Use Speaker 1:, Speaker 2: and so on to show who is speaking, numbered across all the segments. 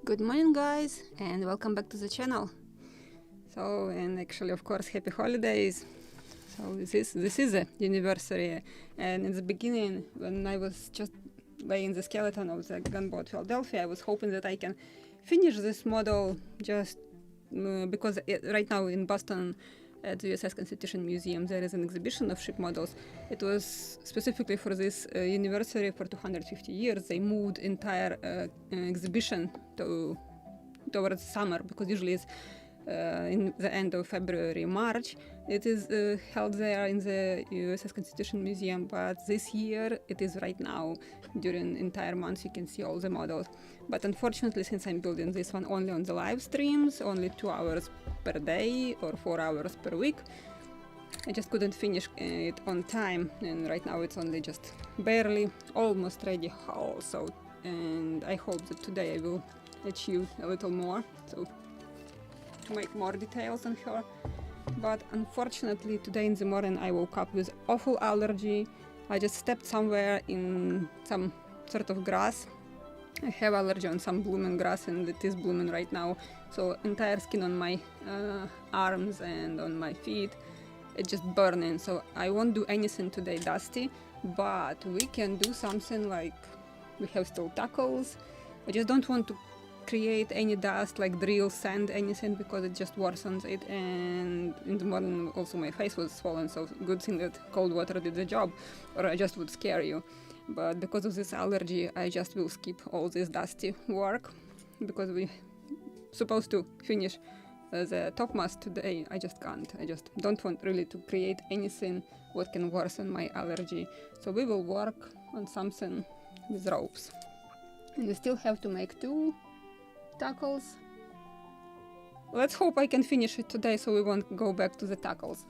Speaker 1: Good morning, guys, and welcome back to the channel. So, and actually, of course, happy holidays. So this is a anniversary, and in the beginning, when I was just laying the skeleton of the Gunboat Philadelphia, I was hoping that I can finish this model just because right now in Boston at the USS Constitution Museum there is an exhibition of ship models. It was specifically for this anniversary for 250 years. They moved entire exhibition towards summer, because usually it's in the end of February, March. It is held there in the USS Constitution Museum, but this year it is right now. During entire month you can see all the models. But unfortunately, since I'm building this one only on the live streams, only 2 hours per day or 4 hours per week, I just couldn't finish it on time, and right now it's only just barely almost ready hull. So, and I hope that today I will achieve a little more, so to make more details on her. But unfortunately today in the morning I woke up with awful allergy. I just stepped somewhere in some sort of grass. I have allergy on some blooming grass, and it is blooming right now, so entire skin on my arms and on my feet, it's just burning. So I won't do anything today dusty, but we can do something like, we have still tackles. I just don't want to create any dust, like drill, sand, anything, because it just worsens it. And in the morning also my face was swollen, so good thing that cold water did the job, or I just would scare you. But because of this allergy I just will skip all this dusty work, because we supposed to finish the topmast today. I just can't. I just don't want really to create anything what can worsen my allergy. So we will work on something with ropes. And we still have to make 2 tackles. Let's hope I can finish it today, so we won't go back to the tackles.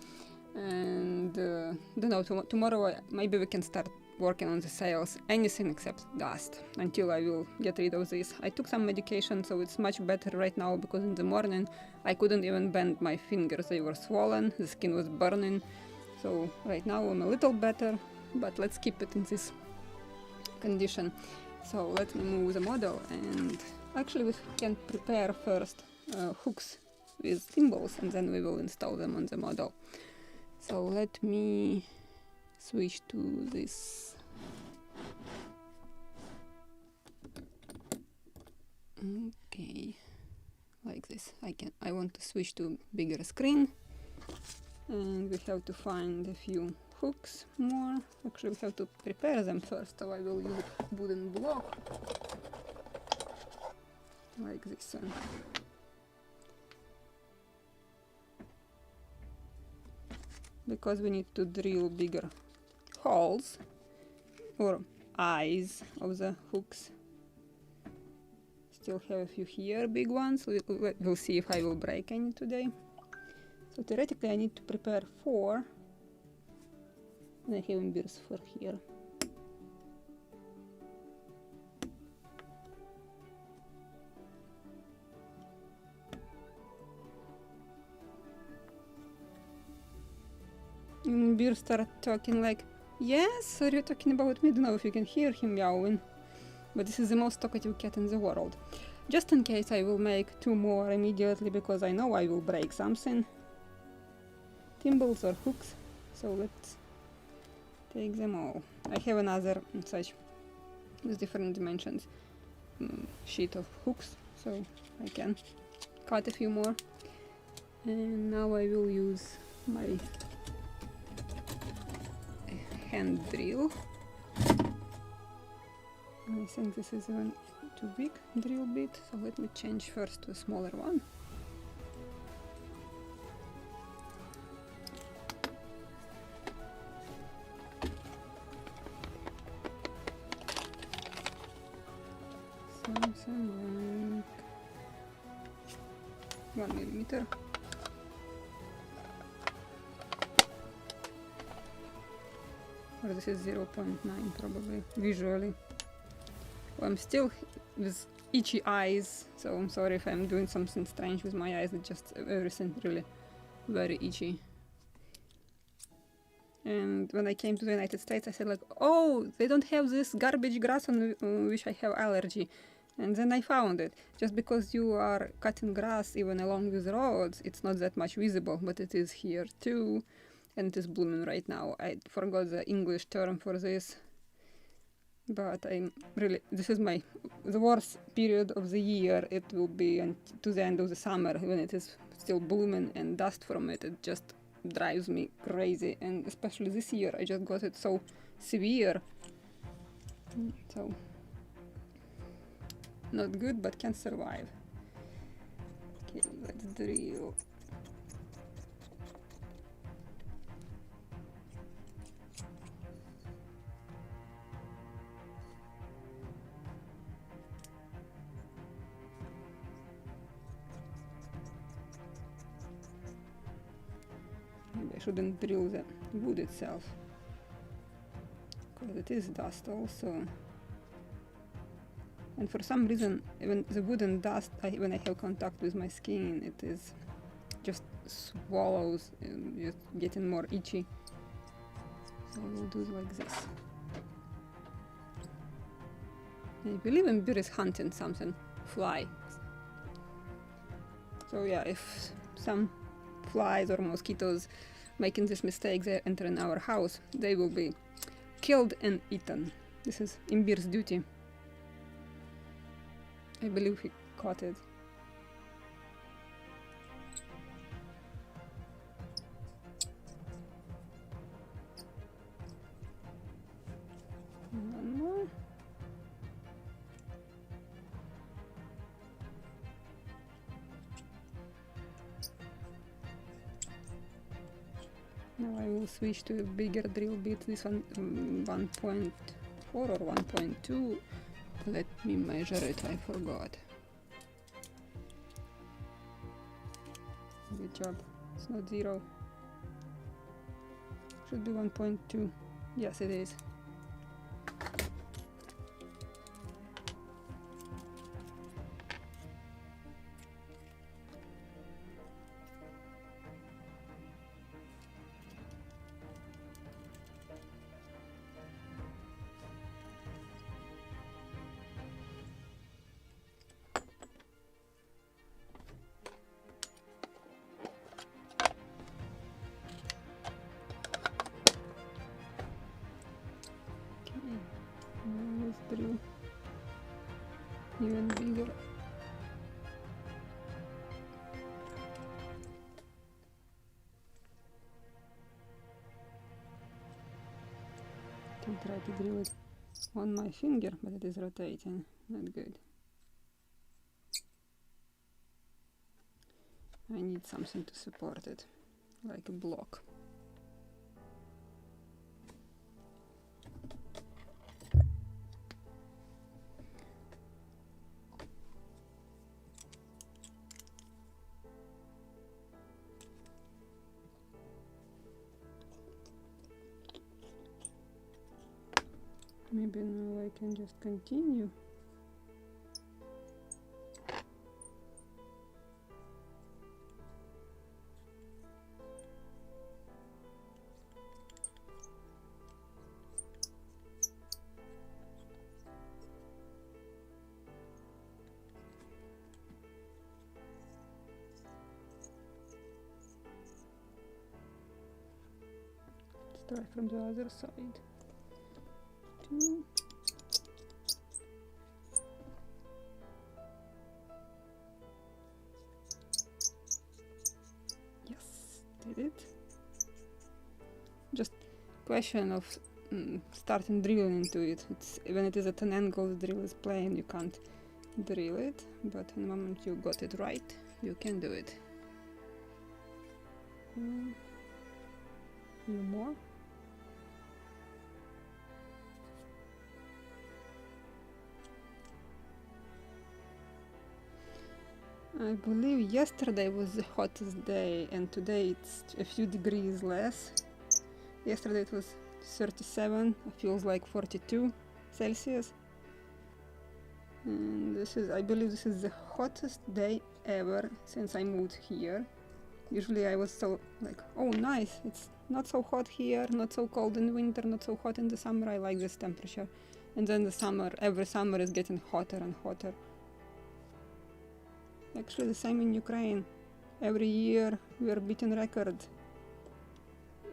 Speaker 1: And don't know, tomorrow maybe we can start working on the sails, anything except dust, until I will get rid of this. I took some medication, so it's much better right now, because in the morning I couldn't even bend my fingers, they were swollen, the skin was burning. So right now I'm a little better, but let's keep it in this condition. So let me move the model, and actually we can prepare first hooks with thimbles, and then we will install them on the model. So let me switch to this. Okay, like this. I want to switch to bigger screen, and we have to find a few hooks more. Actually, we have to prepare them first, so I will use wooden block like this one. Because we need to drill bigger holes or eyes of the hooks. Still have a few here, big ones. We'll see if I will break any today. So theoretically I need to prepare 4. And I have embers for here. And Beer started talking like, yes, are you talking about me? I don't know if you can hear him meowing, but this is the most talkative cat in the world. Just in case, I will make 2 more immediately, because I know I will break something. Thimbles or hooks, so let's take them all. I have another such with different dimensions sheet of hooks, so I can cut a few more. And now I will use my hand drill. I think this is even too big drill bit, so let me change first to a smaller one. Something like 1 millimeter. Or this is 0.9 probably, visually. Well, I'm still with itchy eyes, so I'm sorry if I'm doing something strange with my eyes, it's just everything really very itchy. And when I came to the United States, I said like, oh, they don't have this garbage grass on which I have allergy. And then I found it. Just because you are cutting grass even along with roads, it's not that much visible, but it is here too. And it is blooming right now. I forgot the English term for this, but I'm really, this is the worst period of the year. It will be to the end of the summer when it is still blooming, and dust from it just drives me crazy. And especially this year, I just got it so severe. So not good, but can survive. Okay, let's drill. Maybe I shouldn't drill the wood itself, because it is dust also. And for some reason, even the wood and dust, when I have contact with my skin, it is just swallows and just getting more itchy. So I will do it like this. I believe Ember is hunting something, fly. So yeah, if some flies or mosquitoes making this mistake, they enter in our house, they will be killed and eaten. This is Ember's duty. I believe he caught it. One more. Now I will switch to a bigger drill bit, this one 1.4 or 1.2. Let me measure it, I forgot. Good job, it's not 0. should be 1.2. Yes, it is. Let's drill even bigger. Can try to drill it on my finger, but it is rotating. Not good. I need something to support it, like a block. Maybe now I can just continue. Let's try from the other side. Yes, did it. Just question of starting drilling into it. It's when it is at an angle, the drill is plain, you can't drill it, but the moment you got it right, you can do it. Few more. I believe yesterday was the hottest day and today it's a few degrees less. Yesterday it was 37, it feels like 42 Celsius. And I believe this is the hottest day ever since I moved here. Usually I was so like, oh nice, it's not so hot here, not so cold in winter, not so hot in the summer, I like this temperature. And then the summer, every summer is getting hotter and hotter. Actually the same in Ukraine. Every year we are beating record.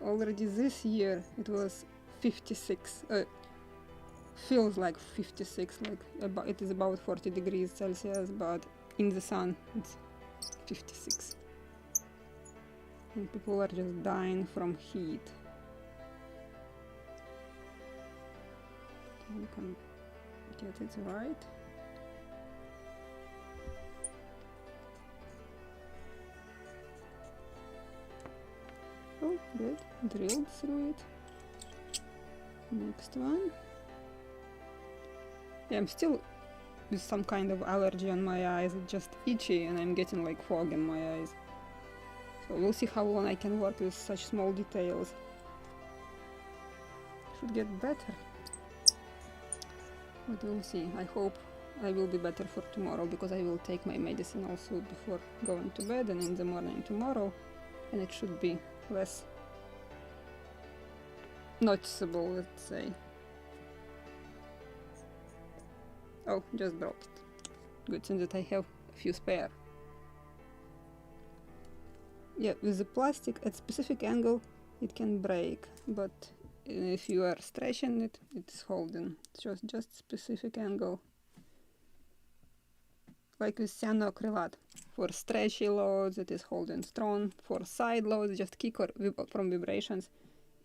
Speaker 1: Already this year it was 56. Feels like 56, like it is about 40 degrees Celsius, but in the sun it's 56. And people are just dying from heat. You can get it right. Oh, good. Drilled through it. Next one. Yeah, I'm still with some kind of allergy on my eyes. It's just itchy and I'm getting like fog in my eyes. So we'll see how long I can work with such small details. Should get better. But we'll see. I hope I will be better for tomorrow because I will take my medicine also before going to bed and in the morning tomorrow. And it should be less noticeable, let's say. Oh, just dropped. Good thing that I have a few spare. Yeah, with the plastic at specific angle it can break, but if you are stretching it, it's holding. It's just specific angle. Like with cyanoacrylate. For stretchy loads it is holding strong. For side loads, just kick or from vibrations,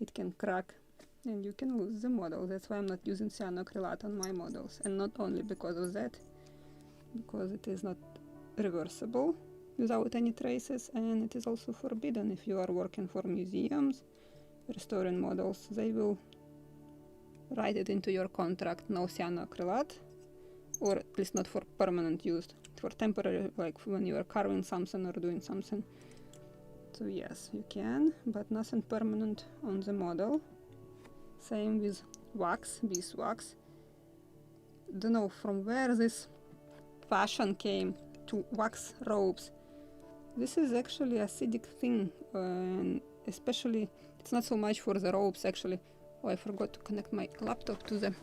Speaker 1: it can crack and you can lose the model. That's why I'm not using cyanoacrylate on my models. And not only because of that, because it is not reversible without any traces, and it is also forbidden if you are working for museums, restoring models. They will write it into your contract, no cyanoacrylate, or at least not for permanent use. For temporary, like when you are carving something or doing something, So yes, you can, but nothing permanent on the model. Same with wax, beeswax. Don't know from where this fashion came to wax ropes. This is actually acidic thing, and especially it's not so much for the ropes actually. Oh, I forgot to connect my laptop to the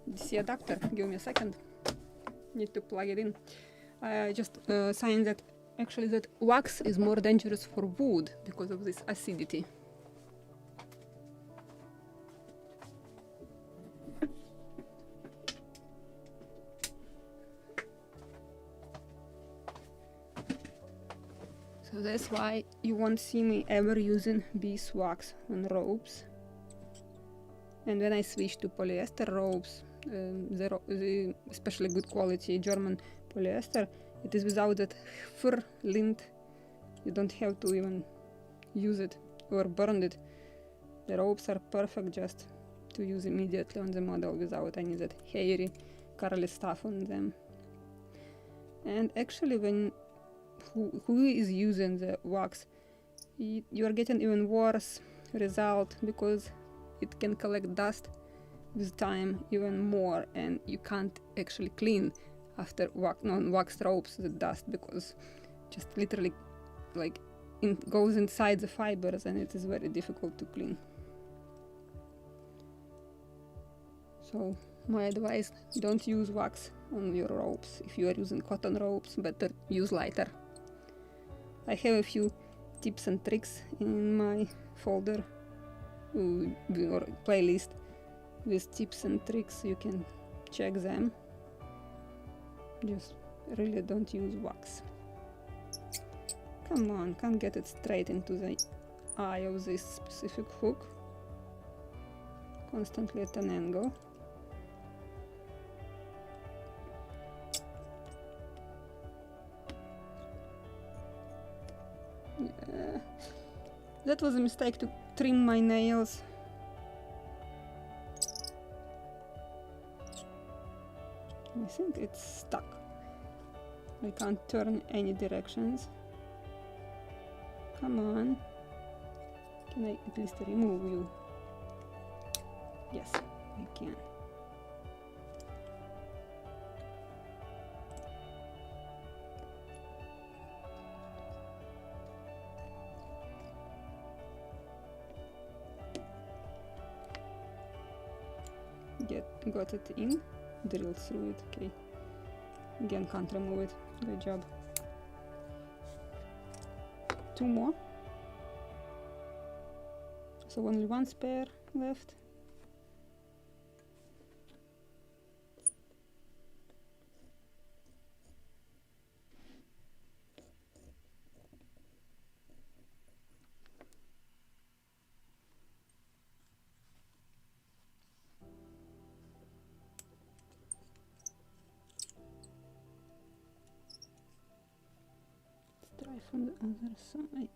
Speaker 1: DC adapter. Give me a second. Need to plug it in. I just saying that actually that wax is more dangerous for wood because of this acidity. So that's why you won't see me ever using beeswax on ropes. And when I switch to polyester ropes, the especially good quality German polyester, it is without that fur lint. You don't have to even use it or burn it. The ropes are perfect just to use immediately on the model without any that hairy, curly stuff on them. And actually when who is using the wax, you are getting even worse result because it can collect dust with time even more, and you can't actually clean after non-waxed ropes the dust because just literally like goes inside the fibers and it is very difficult to clean. So my advice, don't use wax on your ropes. If you are using cotton ropes, better use lighter. I have a few tips and tricks in my folder or playlist with tips and tricks. You can check them. Just really don't use wax. Come on, can't get it straight into the eye of this specific hook. Constantly at an angle. Yeah. That was a mistake to trim my nails. I think it's stuck. I can't turn any directions. Come on. Can I at least remove you? Yes, I can. Got it in, drilled through it, okay. Again, can't remove it, good job. Two more. So only one spare left. Try from the other side.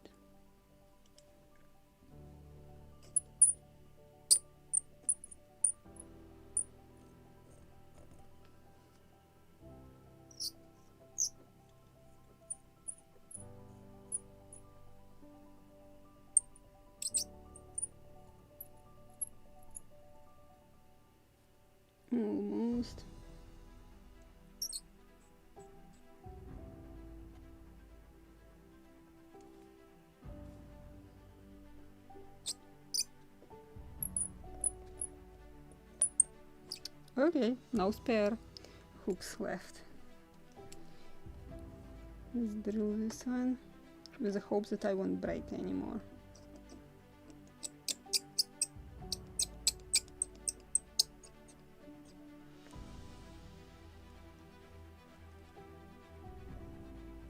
Speaker 1: Almost. Okay, no spare hooks left. Let's drill this one with the hopes that I won't break anymore.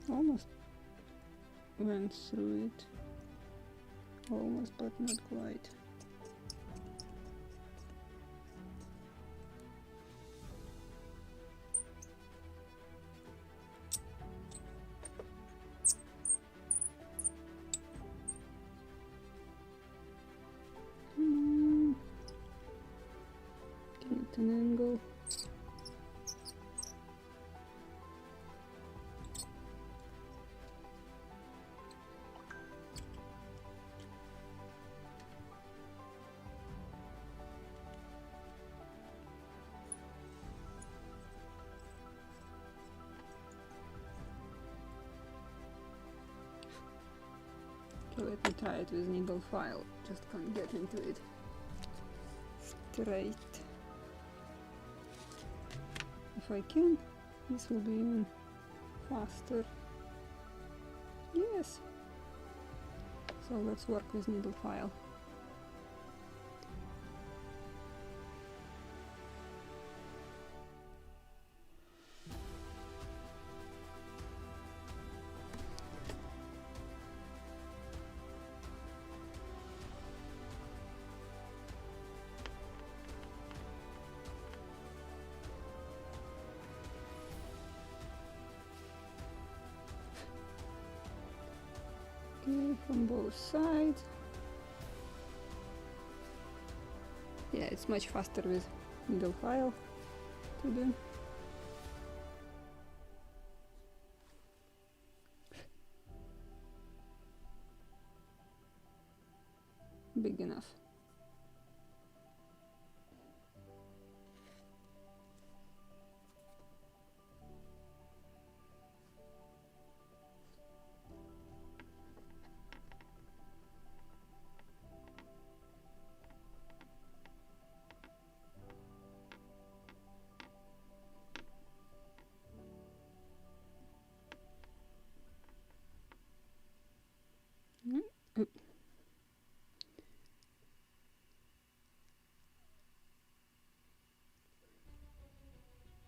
Speaker 1: Almost went through it. Almost, but not quite. Get an angle. Okay, let me try it with needle file. Just can't get into it straight. If I can, this will be even faster. Yes. So let's work with needle file. Okay, from both sides. Yeah, it's much faster with needle file to do. Big enough. Oop.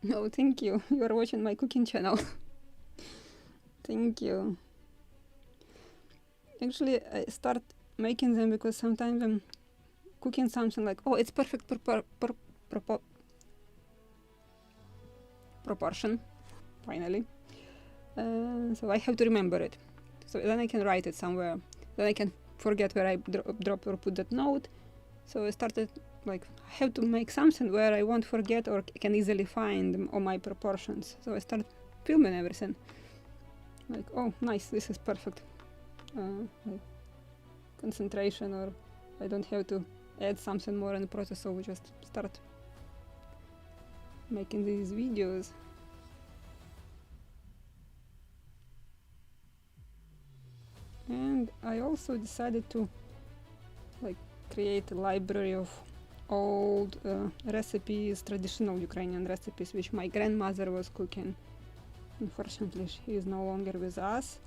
Speaker 1: No, thank you. You are watching my cooking channel. Thank you. Actually, I start making them because sometimes I'm cooking something like, oh, it's perfect proportion, finally. So I have to remember it. So then I can write it somewhere. Then I can forget where I drop or put that note. So I started like, I have to make something where I won't forget or can easily find all my proportions. So I started filming everything. Like, oh, nice, this is perfect. Like concentration, or I don't have to add something more in the process, so we just start making these videos. And I also decided to like create a library of old recipes, traditional Ukrainian recipes, which my grandmother was cooking. Unfortunately, she is no longer with us,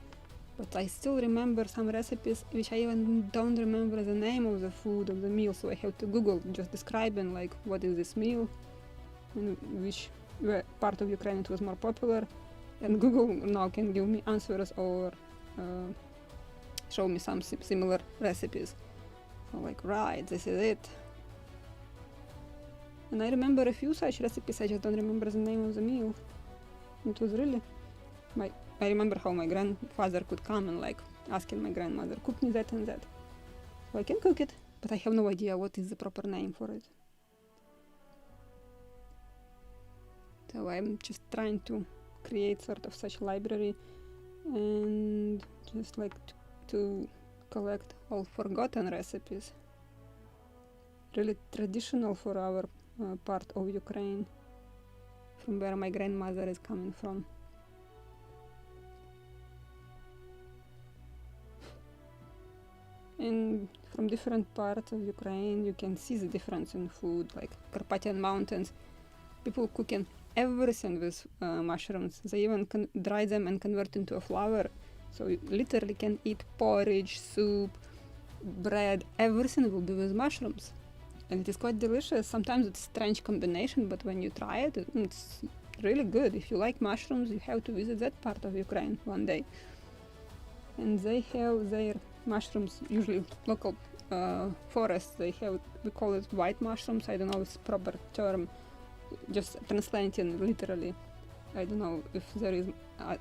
Speaker 1: but I still remember some recipes which I even don't remember the name of the food, of the meal, so I have to Google just describing like what is this meal, in which part of Ukraine it was more popular, and Google now can give me answers or show me some similar recipes. So like, right, this is it. And I remember a few such recipes, I just don't remember the name of the meal. It was really, I remember how my grandfather could come and like asking my grandmother, cook me that and that. So I can cook it, but I have no idea what is the proper name for it. So I'm just trying to create sort of such library and just like to collect all forgotten recipes. Really traditional for our part of Ukraine, from where my grandmother is coming from. And from different parts of Ukraine you can see the difference in food, like Carpathian Mountains, people cooking everything with mushrooms. They even dry them and convert into a flour, so you literally can eat porridge, soup, bread, everything will be with mushrooms. And it is quite delicious. Sometimes it's a strange combination, but when you try it, it's really good. If you like mushrooms, you have to visit that part of Ukraine one day. And they have their mushrooms, usually local forests. They have, we call it white mushrooms. I don't know its proper term, just translating literally. I don't know if there is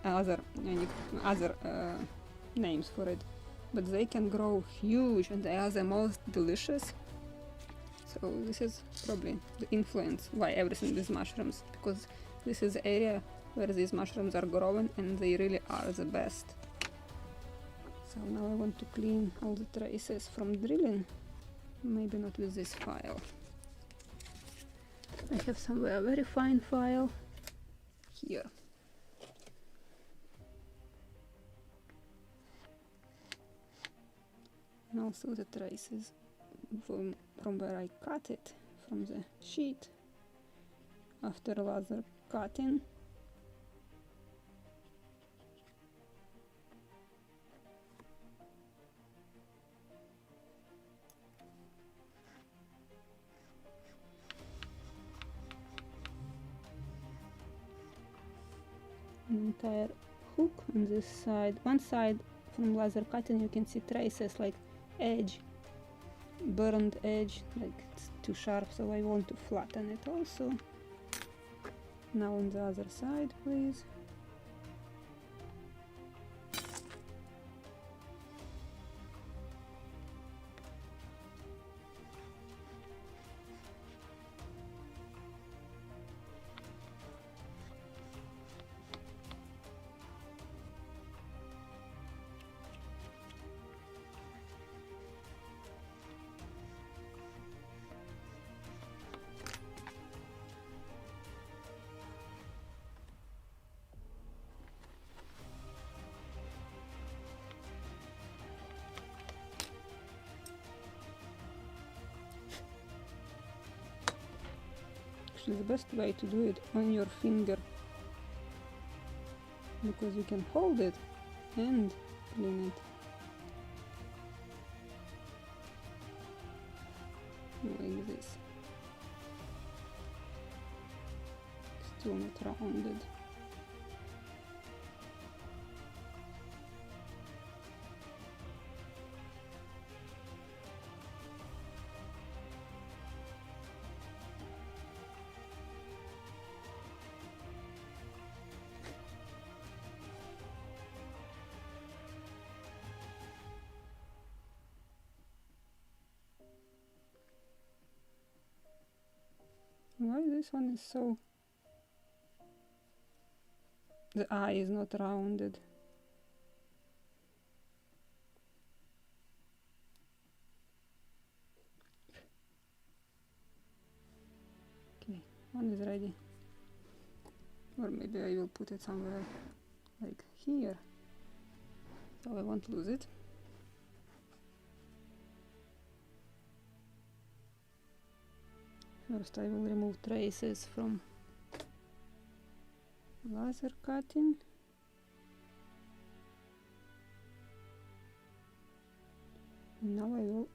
Speaker 1: other names for it, but they can grow huge and they are the most delicious. So this is probably the influence why everything is mushrooms, because this is the area where these mushrooms are growing and they really are the best. So now I want to clean all the traces from drilling, maybe not with this file. I have somewhere a very fine file here. and also the traces from where I cut it from the sheet after laser cutting. An entire hook on this side. One side from laser cutting you can see traces like edge, burned edge, like it's too sharp, so I want to flatten it also. Now on the other side, please. The best way to do it on your finger, because you can hold it and clean it like this. Still not rounded. Why this one is so... The eye is not rounded. Okay, one is ready. Or maybe I will put it somewhere like here, so I won't lose it. First I will remove traces from laser cutting. And now I will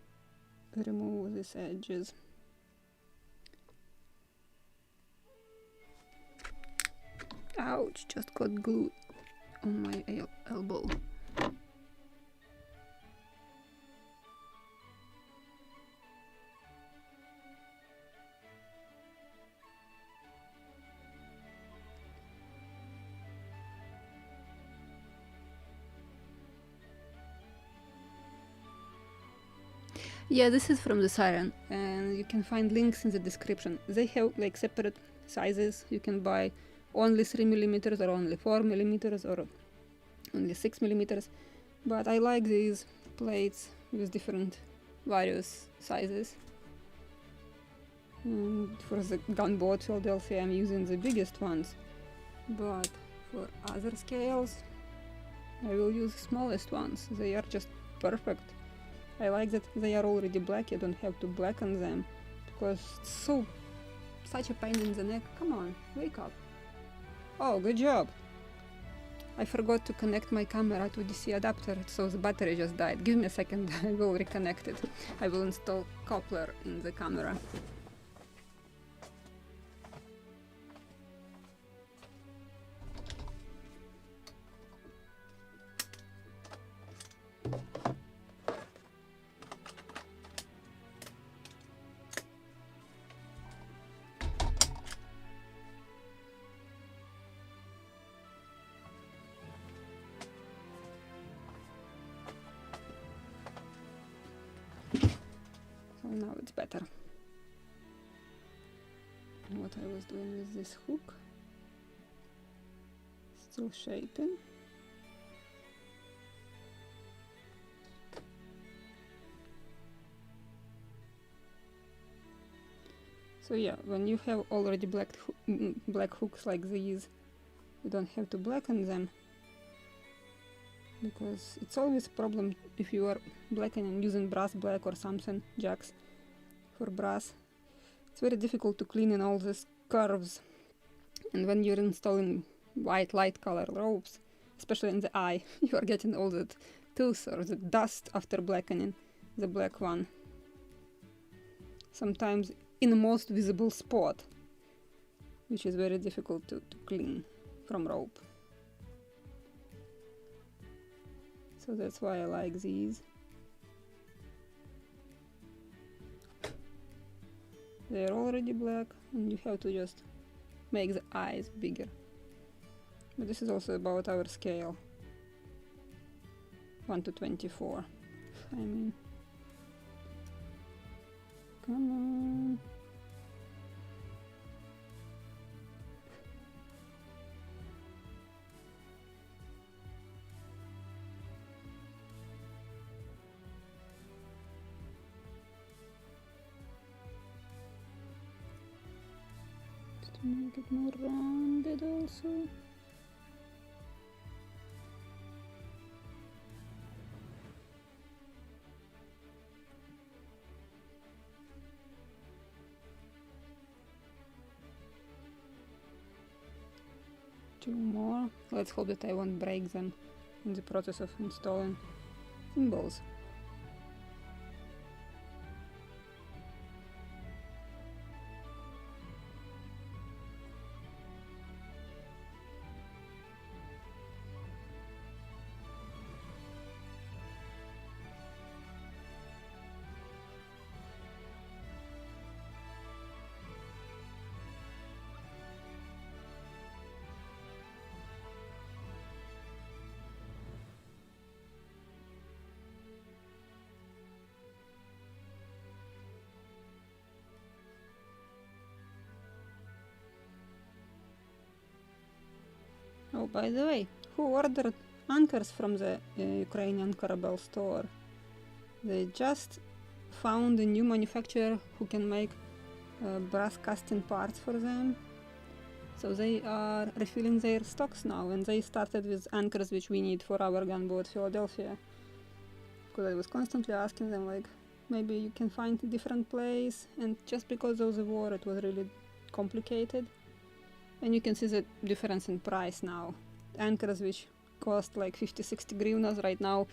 Speaker 1: remove these edges. Ouch, just got glue on my elbow. Yeah, this is from the SYREN, and you can find links in the description. They have like separate sizes. You can buy only 3mm or only 4mm or only 6mm, but I like these plates with different various sizes. And for the Gunboat Philadelphia I'm using the biggest ones, but for other scales I will use the smallest ones. They are just perfect. I like that they are already black, you don't have to blacken them, because it's such a pain in the neck. Come on, wake up. Oh, good job. I forgot to connect my camera to DC adapter, so the battery just died. Give me a second, I will reconnect it. I will install coupler in the camera. Now it's better. What I was doing with this hook, still shaping. So yeah, when you have already black hooks like these, you don't have to blacken them. because it's always a problem if you are blacking and using brass black or something, jacks for brass. It's very difficult to clean in all these curves, and when you're installing white light color ropes, especially in the eye, you are getting all that tooth or the dust after blackening the black one. Sometimes in the most visible spot, which is very difficult to clean from rope. So that's why I like these. They're already black and you have to just make the eyes bigger. But this is also about our scale. 1:24. I mean, come on. Just to make it more rounded also. Two more. Let's hope that I won't break them in the process of installing symbols. Oh, by the way, who ordered anchors from the Ukrainian Corabel store? They just found a new manufacturer who can make brass casting parts for them. So they are refilling their stocks now, and they started with anchors which we need for our gunboat Philadelphia. Because I was constantly asking them, like, maybe you can find a different place, and just because of the war it was really complicated. And you can see the difference in price now. Anchors which cost like 50-60 hryvnias right now,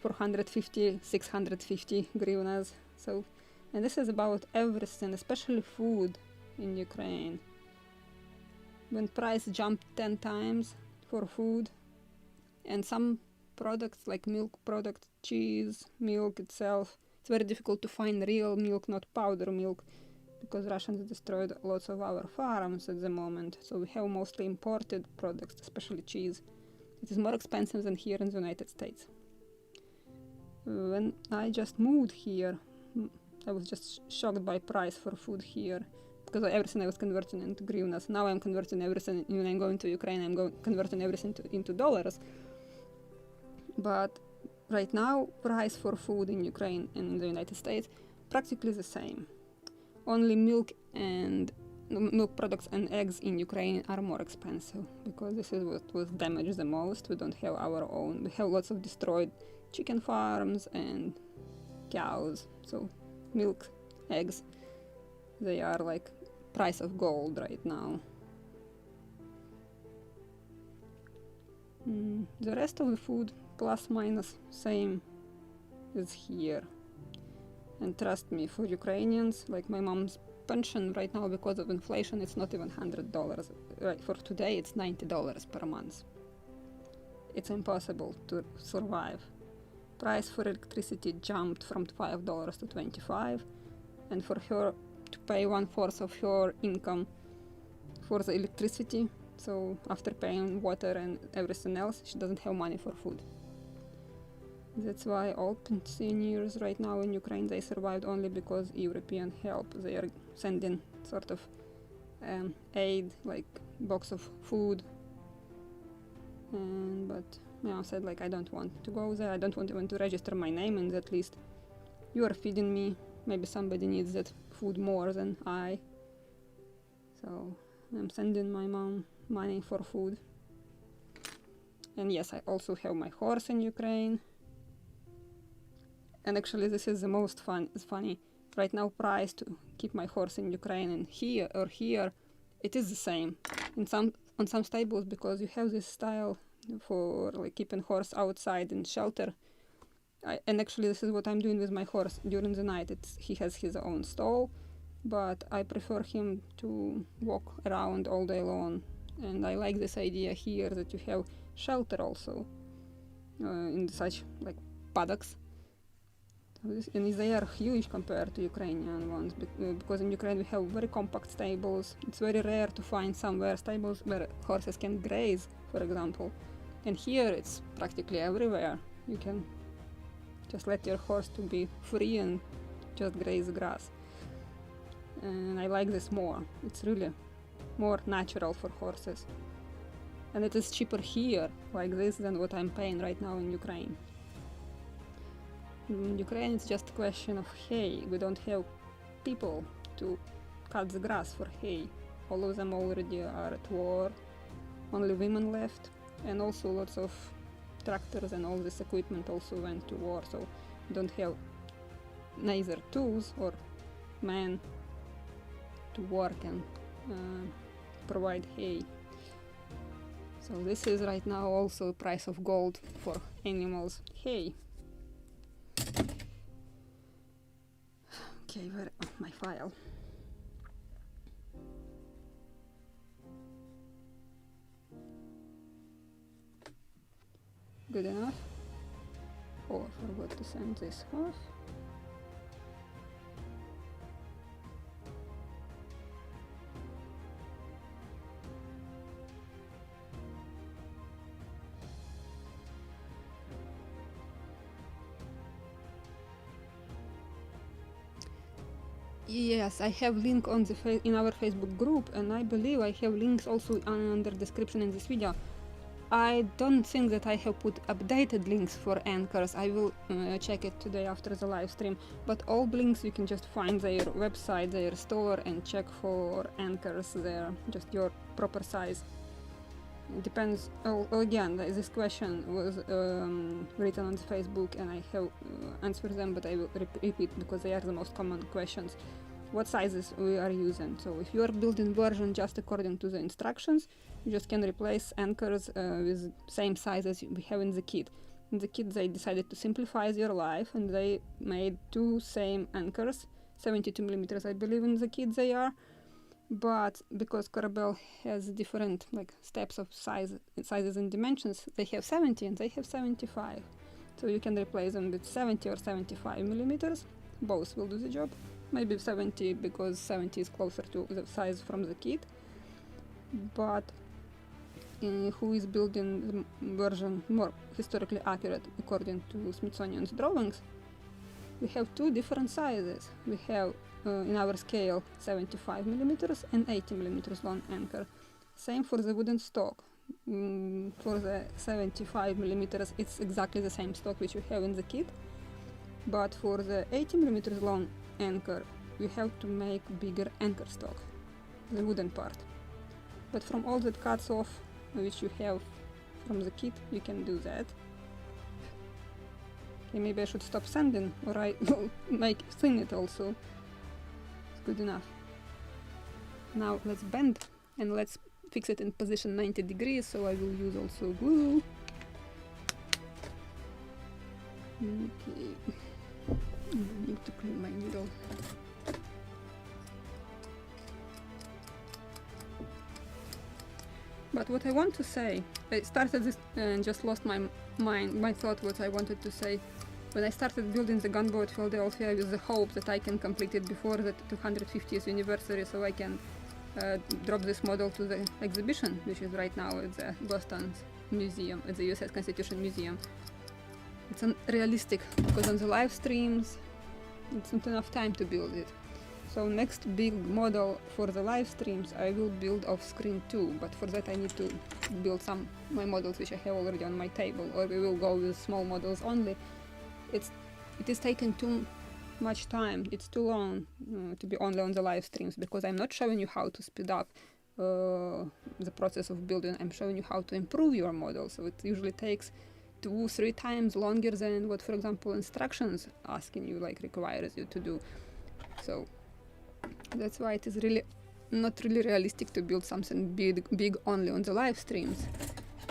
Speaker 1: 450-650 hryvnias. So, and this is about everything, especially food in Ukraine. When price jumped 10 times for food, and some products like milk product, cheese, milk itself, it's very difficult to find real milk, not powder milk, because Russians destroyed lots of our farms at the moment, so we have mostly imported products, especially cheese. It is more expensive than here in the United States. When I just moved here, I was just shocked by price for food here, because everything I was converting into hryvnias. Now I'm converting everything, when I'm going to Ukraine, I'm converting everything into dollars. But right now, price for food in Ukraine and in the United States, practically the same. Only milk products and eggs in Ukraine are more expensive, because this is what was damaged the most. We don't have our own. We have lots of destroyed chicken farms and cows. So milk, eggs, they are like price of gold right now. The rest of the food, plus minus same as here. And trust me, for Ukrainians, like my mom's pension right now, because of inflation, it's not even $100. Right, for today, it's $90 per month. It's impossible to survive. Price for electricity jumped from $5 to $25, and for her to pay 1/4 of her income for the electricity, so after paying water and everything else, she doesn't have money for food. That's why all pensioners right now in Ukraine, they survived only because European help. They are sending sort of aid, like box of food. But I said, like, I don't want to go there. I don't want even to register my name in that list. You are feeding me. Maybe somebody needs that food more than I. So I'm sending my mom money for food. And yes, I also have my horse in Ukraine. And actually this is the most funny. Right now price to keep my horse in Ukraine and here or here, it is the same. On some stables, because you have this style for like keeping horse outside in shelter. And actually this is what I'm doing with my horse during the night. He has his own stall, but I prefer him to walk around all day long. And I like this idea here that you have shelter also in such like paddocks. And they are huge compared to Ukrainian ones, because in Ukraine we have very compact stables. It's very rare to find somewhere stables where horses can graze, for example. And here it's practically everywhere. You can just let your horse to be free and just graze grass. And I like this more. It's really more natural for horses. And it is cheaper here, like this, than what I'm paying right now in Ukraine. In Ukraine it's just a question of hay. We don't have people to cut the grass for hay. All of them already are at war. Only women left. And also lots of tractors and all this equipment also went to war. So we don't have neither tools or men to work and provide hay. So this is right now also price of gold for animals hay. Okay, where my file? Good enough? Oh, I forgot to send this off. Yes, I have link on the in our Facebook group, and I believe I have links also under description in this video. I don't think that I have put updated links for anchors. I will check it today after the live stream. But all links you can just find their website, their store, and check for anchors there, just your proper size. It depends. Again, this question was written on Facebook, and I have answered them, but I will repeat because they are the most common questions. What sizes we are using? So if you are building version just according to the instructions, you just can replace anchors with same sizes we have in the kit. In the kit they decided to simplify their life, and they made two same anchors, 72mm I believe in the kit they are. But because Corabel has different like steps of sizes and dimensions, they have 70 and they have 75. So you can replace them with 70 or 75mm. Both will do the job. Maybe 70 because 70 is closer to the size from the kit. But who is building the version more historically accurate according to Smithsonian's drawings, we have two different sizes. We have in our scale 75mm and 80mm long anchor. Same for the wooden stock. For the 75mm it's exactly the same stock which you have in the kit, but for the 80mm long anchor we have to make bigger anchor stock, the wooden part. But from all that cuts off which you have from the kit you can do that. Okay, maybe I should stop sanding, or I will make thin it also. It's good enough. Now let's bend and let's fix it in position 90 degrees, so I will use also glue. Okay, I need to clean my needle. But what I want to say, I started this and just lost my mind, my thought what I wanted to say. When I started building the Gunboat Philadelphia with the hope that I can complete it before the 250th anniversary, so I can drop this model to the exhibition, which is right now at the Boston Museum, at the US Constitution Museum. It's unrealistic because on the live streams it's not enough time to build it. So next big model for the live streams I will build off screen too, but for that I need to build some my models which I have already on my table, or we will go with small models only. It is taking too much time, it's too long to be only on the live streams, because I'm not showing you how to speed up the process of building. I'm showing you how to improve your model, so it usually takes 2-3 times longer than what, for example, instructions asking you, like, requires you to do. So that's why it is really not really realistic to build something big only on the live streams.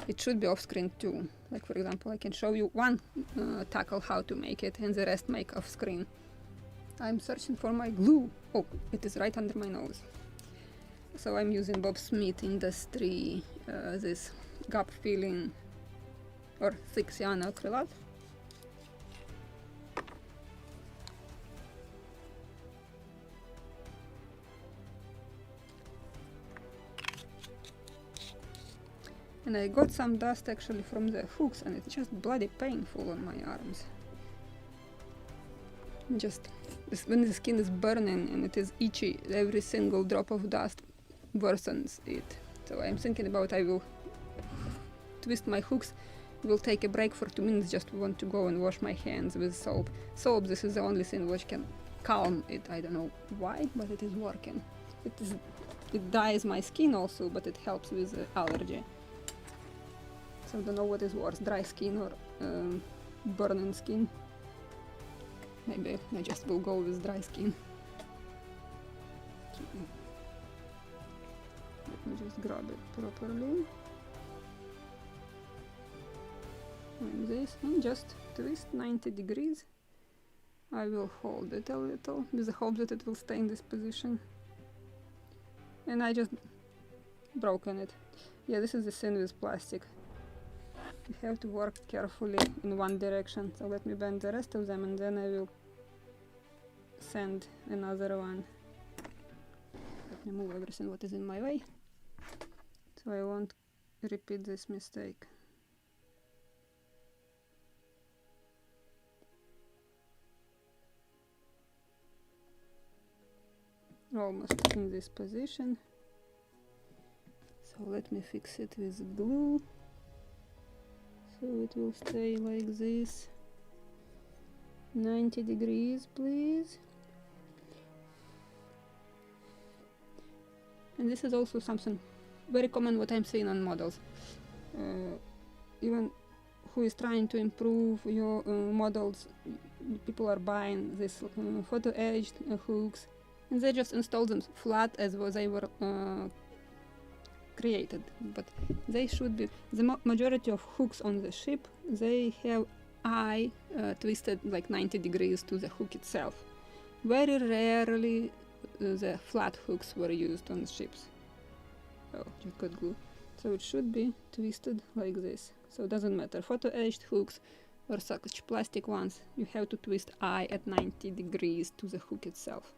Speaker 1: It should be off screen too. Like, for example, I can show you one tackle how to make it, and the rest make off screen. I'm searching for my glue. Oh, it is right under my nose. So I'm using Bob Smith Industry, this gap filling or thick cyanoacrylate. And I got some dust actually from the hooks, and it's just bloody painful on my arms. Just when the skin is burning and it is itchy, every single drop of dust worsens it. So I'm thinking about I will twist my hooks, will take a break for 2 minutes, just want to go and wash my hands with soap. Soap, this is the only thing which can calm it. I don't know why, but it is working. It dyes my skin also, but it helps with allergy. So I don't know what is worse, dry skin or burning skin. Maybe I just will go with dry skin. Let me just grab it properly. Like this, and just twist 90 degrees. I will hold it a little with the hope that it will stay in this position. And I just broken it. Yeah, this is the thing with plastic. You have to work carefully in one direction. So let me bend the rest of them, and then I will send another one. Let me move everything what is in my way, so I won't repeat this mistake. Almost in this position. So let me fix it with glue, so it will stay like this. 90 degrees, please. And this is also something very common what I'm seeing on models. Even who is trying to improve your models, people are buying these photo-edged hooks, and they just install them flat as they were created. But they should be, the majority of hooks on the ship, they have eye twisted like 90 degrees to the hook itself. Very rarely the flat hooks were used on ships. Oh, just got glue. So it should be twisted like this. So it doesn't matter, photo-edged hooks or such plastic ones, you have to twist eye at 90 degrees to the hook itself.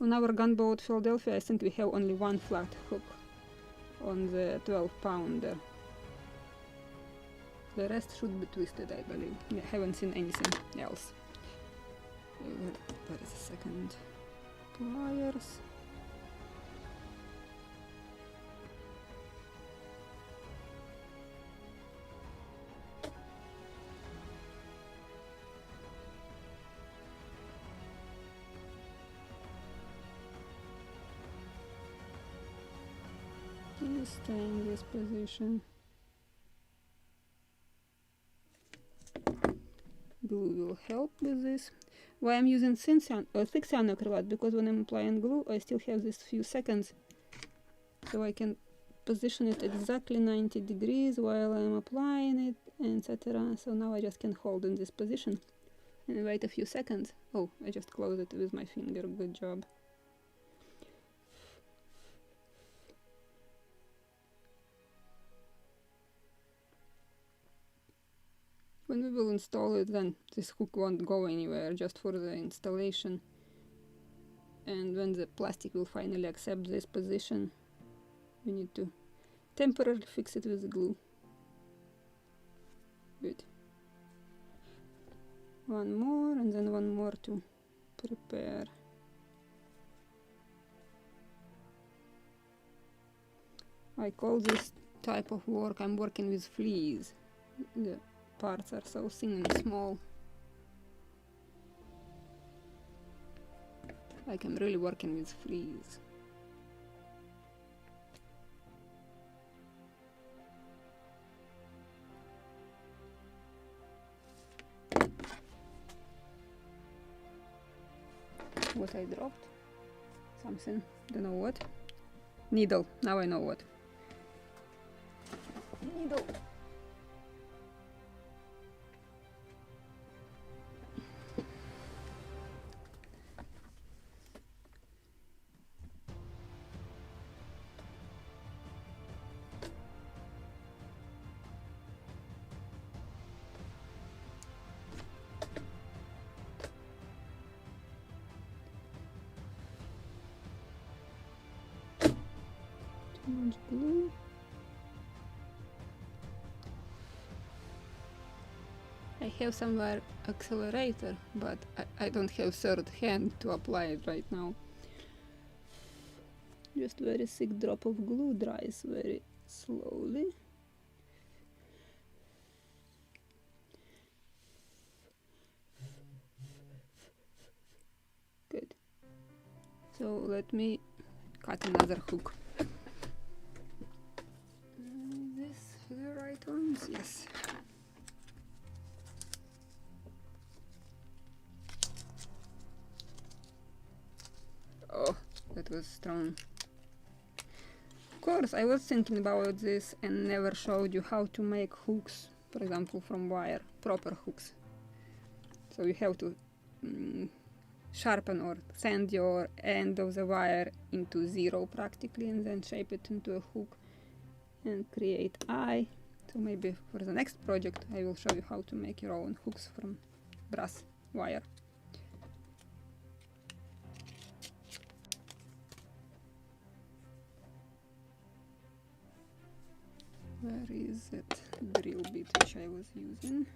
Speaker 1: On our Gunboat Philadelphia, I think we have only one flat hook on the 12-pounder. The rest should be twisted, I believe. I haven't seen anything else. Where is the second pliers? Stay in this position. Glue will help with this. Why I'm using thick cyanoacrylate? Because when I'm applying glue, I still have this few seconds, so I can position it exactly 90 degrees while I'm applying it, etc. So now I just can hold in this position and wait a few seconds. Oh, I just closed it with my finger. Good job. When we will install it, then this hook won't go anywhere, just for the installation. And when the plastic will finally accept this position, we need to temporarily fix it with glue. Good. One more, and then one more to prepare. I call this type of work, I'm working with fleas. The parts are so thin and small. Like I'm really working with freeze. What I dropped? Something, don't know what. Needle, now I know what. Needle. Too much glue. I have somewhere accelerator, but I don't have third hand to apply it right now. Just very thick drop of glue dries very slowly. Good. So let me cut another hook. This the right ones? Yes. Oh, that was strong. Of course, I was thinking about this and never showed you how to make hooks, for example, from wire, proper hooks. So you have to sharpen or sand your end of the wire into 0 practically, and then shape it into a hook and create eye. So maybe for the next project I will show you how to make your own hooks from brass wire. Where is that drill bit which I was using?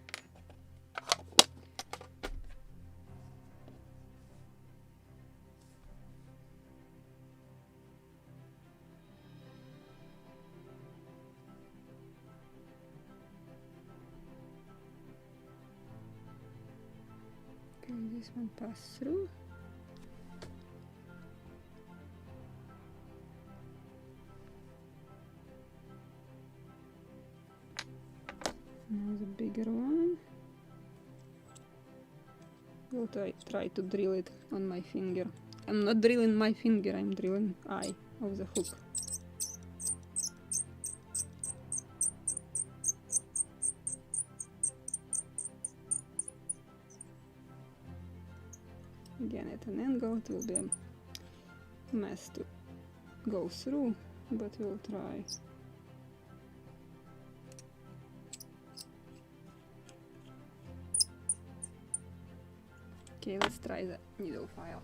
Speaker 1: Okay, this one pass through. Now the bigger one. We'll try to drill it on my finger. I'm not drilling my finger, I'm drilling eye of the hook. Again at an angle, it will be a mess to go through, but we'll try. Okay, let's try the needle file.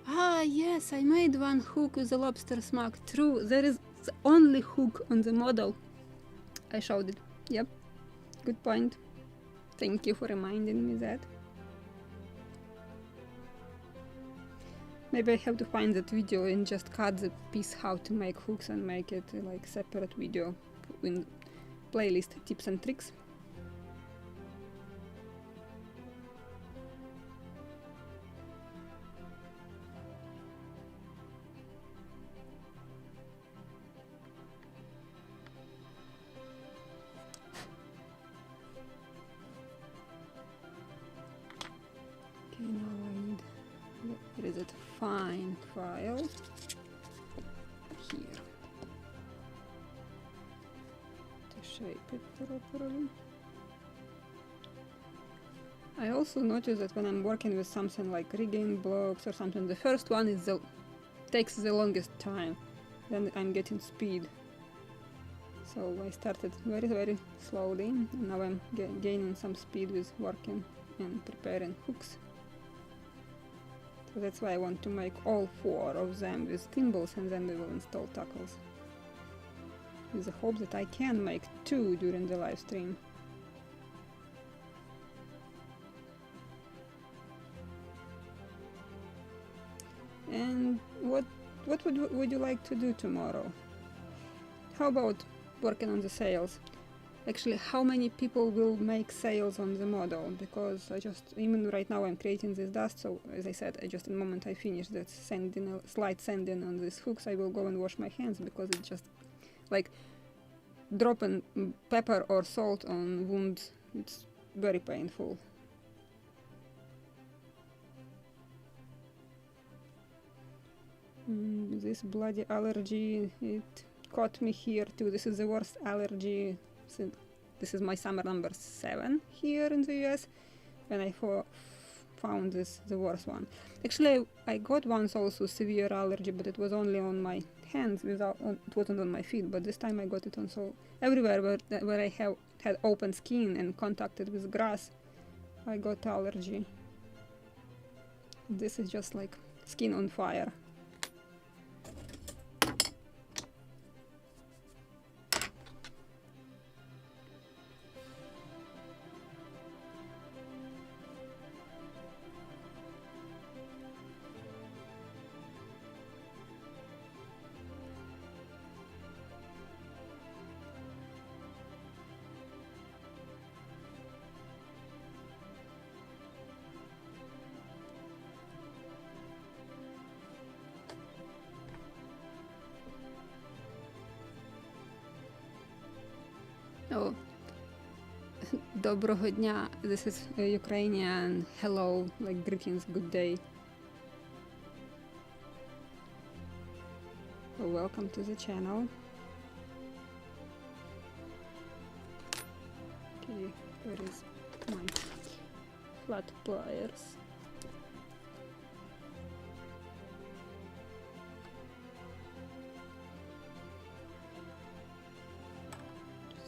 Speaker 1: Ah, yes, I made one hook with a lobster's mark. True, there is the only hook on the model. I showed it. Yep, good point. Thank you for reminding me that. Maybe I have to find that video and just cut the piece how to make hooks and make it like separate video in playlist tips and tricks. Okay, now I need, where is it, find file, here, to shape it properly. I also notice that when I'm working with something like rigging blocks or something, the first one is takes the longest time, then I'm getting speed. So I started very slowly, and now I'm gaining some speed with working and preparing hooks. So that's why I want to make all 4 of them with thimbles, and then we will install tackles, with the hope that I can make 2 during the live stream. And what would you like to do tomorrow? How about working on the sails? Actually, how many people will make sails on the model? Because even right now I'm creating this dust, so as I said, in the moment I finish that slight sanding on these hooks, I will go and wash my hands, because it's just like dropping pepper or salt on wounds. It's very painful. This bloody allergy, it caught me here too. This is the worst allergy. This is my summer number 7 here in the US, and I found this the worst one. Actually, I got once also severe allergy, but it was only on my hands, it wasn't on my feet. But this time I got it on everywhere where I had open skin and contacted with grass, I got allergy. This is just like skin on fire. Oh, доброго дня. This is Ukrainian hello, like greetings, good day. So welcome to the channel. Okay, where is my flat pliers?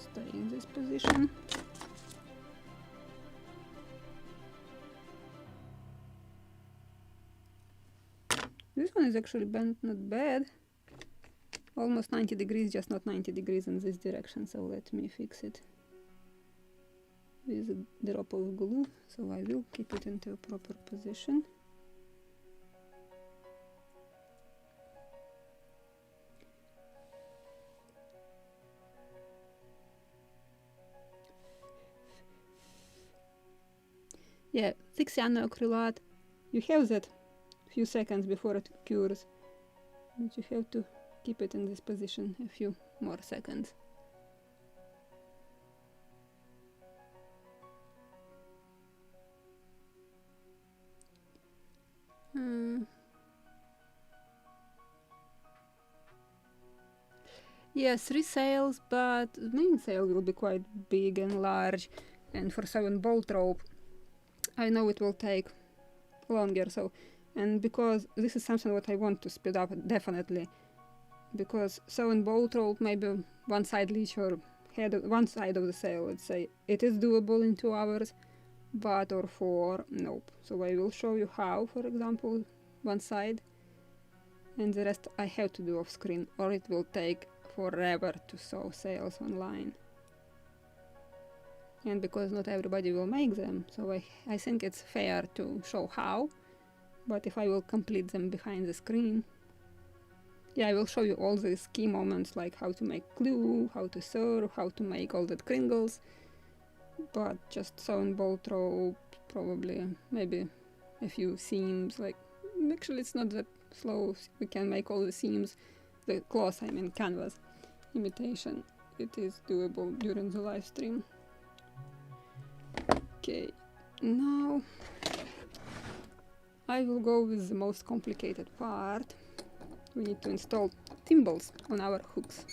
Speaker 1: Stay in this position. This one is actually bent not bad. Almost 90 degrees, just not 90 degrees in this direction, so let me fix it with a drop of glue. So I will keep it into a proper position. Yeah, thick cyanoacrylate, you have that few seconds before it cures, but you have to keep it in this position a few more seconds. Yeah, 3 sails, but the main sail will be quite big and large, and for 7 bolt rope I know it will take longer, and because this is something what I want to speed up definitely, because 7 bolt rope, maybe one side leash or one side of the sail, let's say, it is doable in 2 hours, but or 4, nope. So I will show you how, for example, one side, and the rest I have to do off screen, or it will take forever to sew sails online. And because not everybody will make them, so I think it's fair to show how, but if I will complete them behind the screen, yeah, I will show you all these key moments, like how to make glue, how to sew, how to make all the kringles, but just sewing bolt rope, probably maybe a few seams, like actually it's not that slow, we can make all the seams, the cloth, I mean canvas imitation, it is doable during the live stream. Okay, now I will go with the most complicated part. We need to install thimbles on our hooks.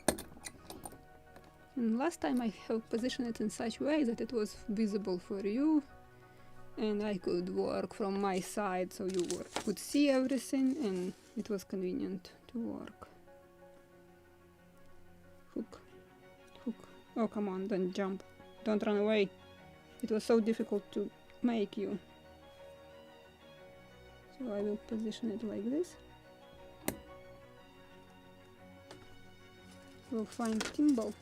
Speaker 1: And last time I have positioned it in such a way that it was visible for you, and I could work from my side so you could see everything, and it was convenient to work. Hook Oh, come on, don't jump. Don't run away. It was so difficult to make you. So I will position it like this. We'll find timbal.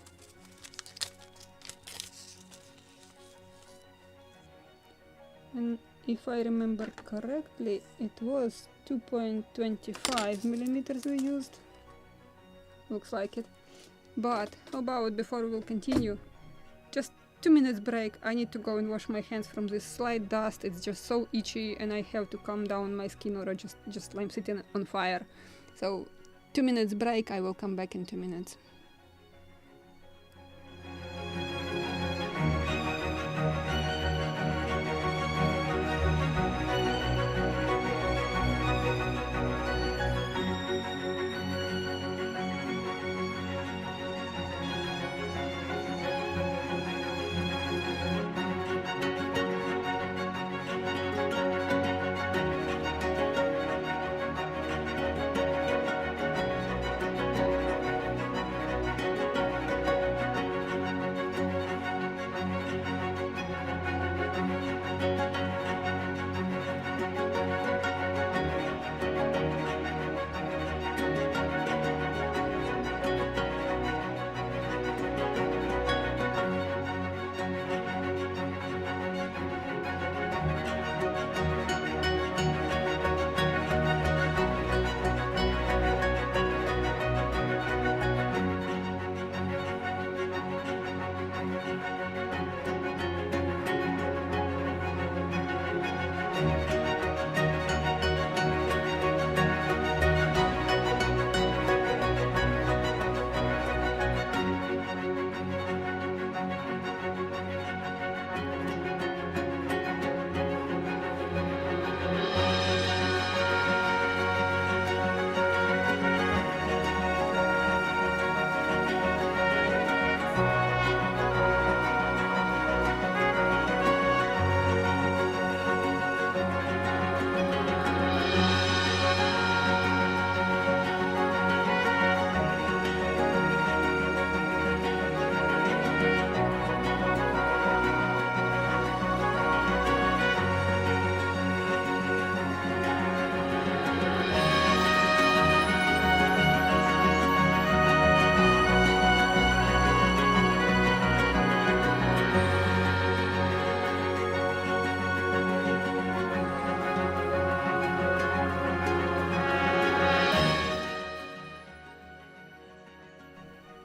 Speaker 1: And if I remember correctly, it was 2.25 millimeters we used. Looks like it. But how about before we will continue, just 2 minutes break. I need to go and wash my hands from this slight dust. It's just so itchy and I have to calm down my skin or just I'm sitting on fire. So 2 minutes break. I will come back in 2 minutes.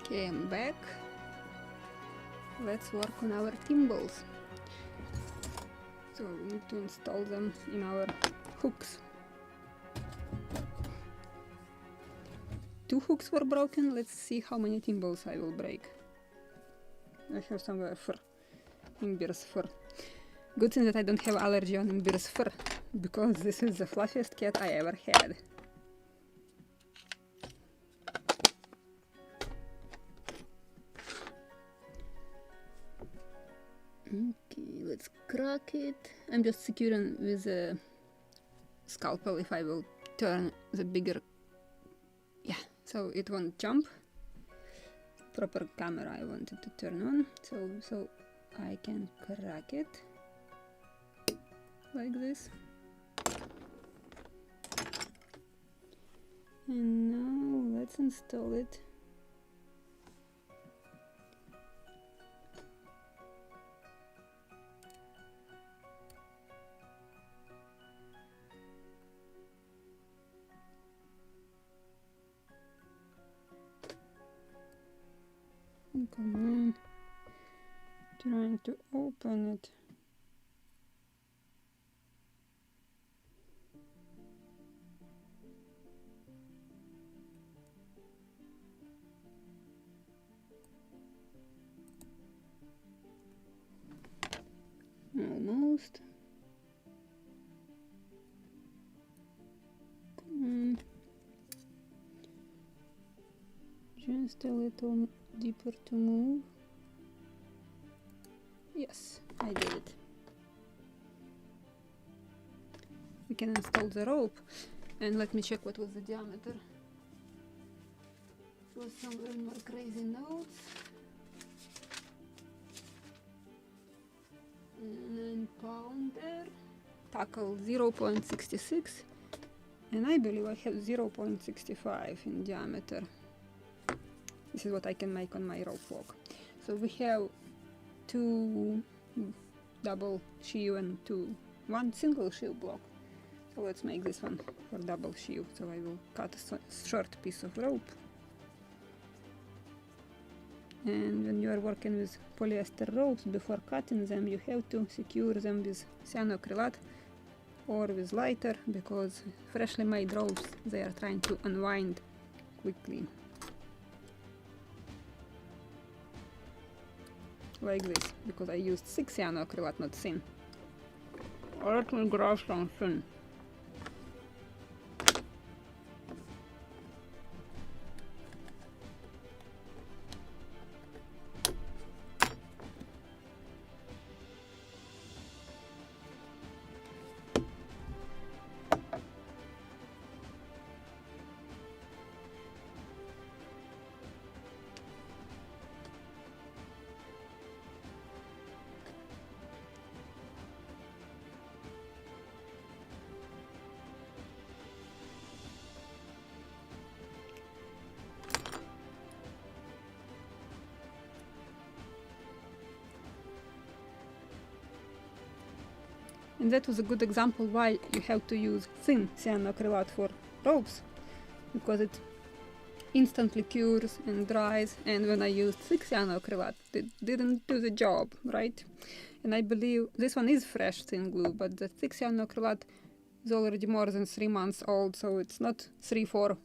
Speaker 1: Okay, I'm back. Let's work on our timbals. So we need to install them in our hooks. 2 hooks were broken. Let's see how many timbals I will break. I have somewhere fur. Imbir's fur. Good thing that I don't have allergy on Imbir's fur, because this is the fluffiest cat I ever had. Okay, let's crack it. I'm just securing with a scalpel if I will turn the bigger. Yeah, so it won't jump. Proper camera I wanted to turn on, so I can crack it like this. And now let's install it. Come on, trying to open it. Almost. Come on. Just a little deeper to move. Yes, I did it. We can install the rope, and let me check what was the diameter. It was somewhere in my crazy notes. 3-pounder, tackle 0.66, and I believe I have 0.65 in diameter. This is what I can make on my rope walk. So we have 2 double sheave and 1 single sheave block. So let's make this one for double sheave. So I will cut a short piece of rope. And when you are working with polyester ropes, before cutting them, you have to secure them with cyanoacrylate or with lighter, because freshly made ropes, they are trying to unwind quickly. Like this, because I used 6 cyanoacrylate, not thin. Or it will grow some thin. And that was a good example why you have to use thin cyanoacrylate for ropes, because it instantly cures and dries, and when I used 6 cyanoacrylate, it didn't do the job, right? And I believe this one is fresh thin glue, but the 6 cyanoacrylate is already more than 3 months old, so it's not 3, 4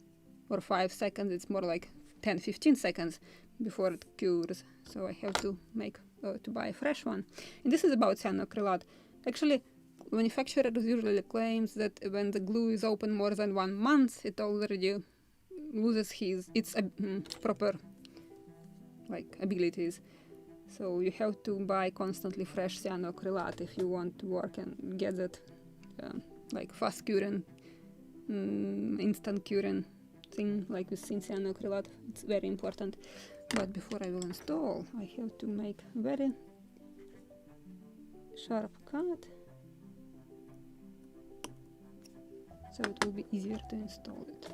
Speaker 1: or 5 seconds, it's more like 10, 15 seconds before it cures. So I have to buy a fresh one. And this is about cyanoacrylate. Actually, manufacturer usually claims that when the glue is open more than 1 month, it already loses its proper abilities. So you have to buy constantly fresh cyanoacrylate if you want to work and get that fast curing, instant curing thing like with thin cyanoacrylate. It's very important. But before I will install, I have to make very sharp cut, so it will be easier to install it.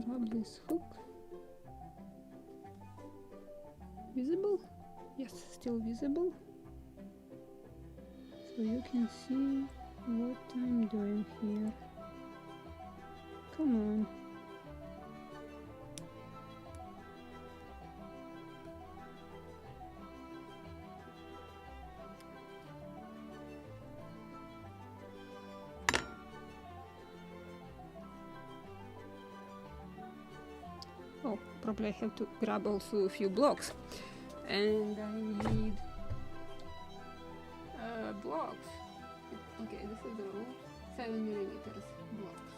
Speaker 1: Grab this hook. Visible? Yes, still visible. So you can see what I'm doing here. Come on. Oh, probably I have to grab also a few blocks. And I need blocks. Okay, this is the rule. 7mm blocks.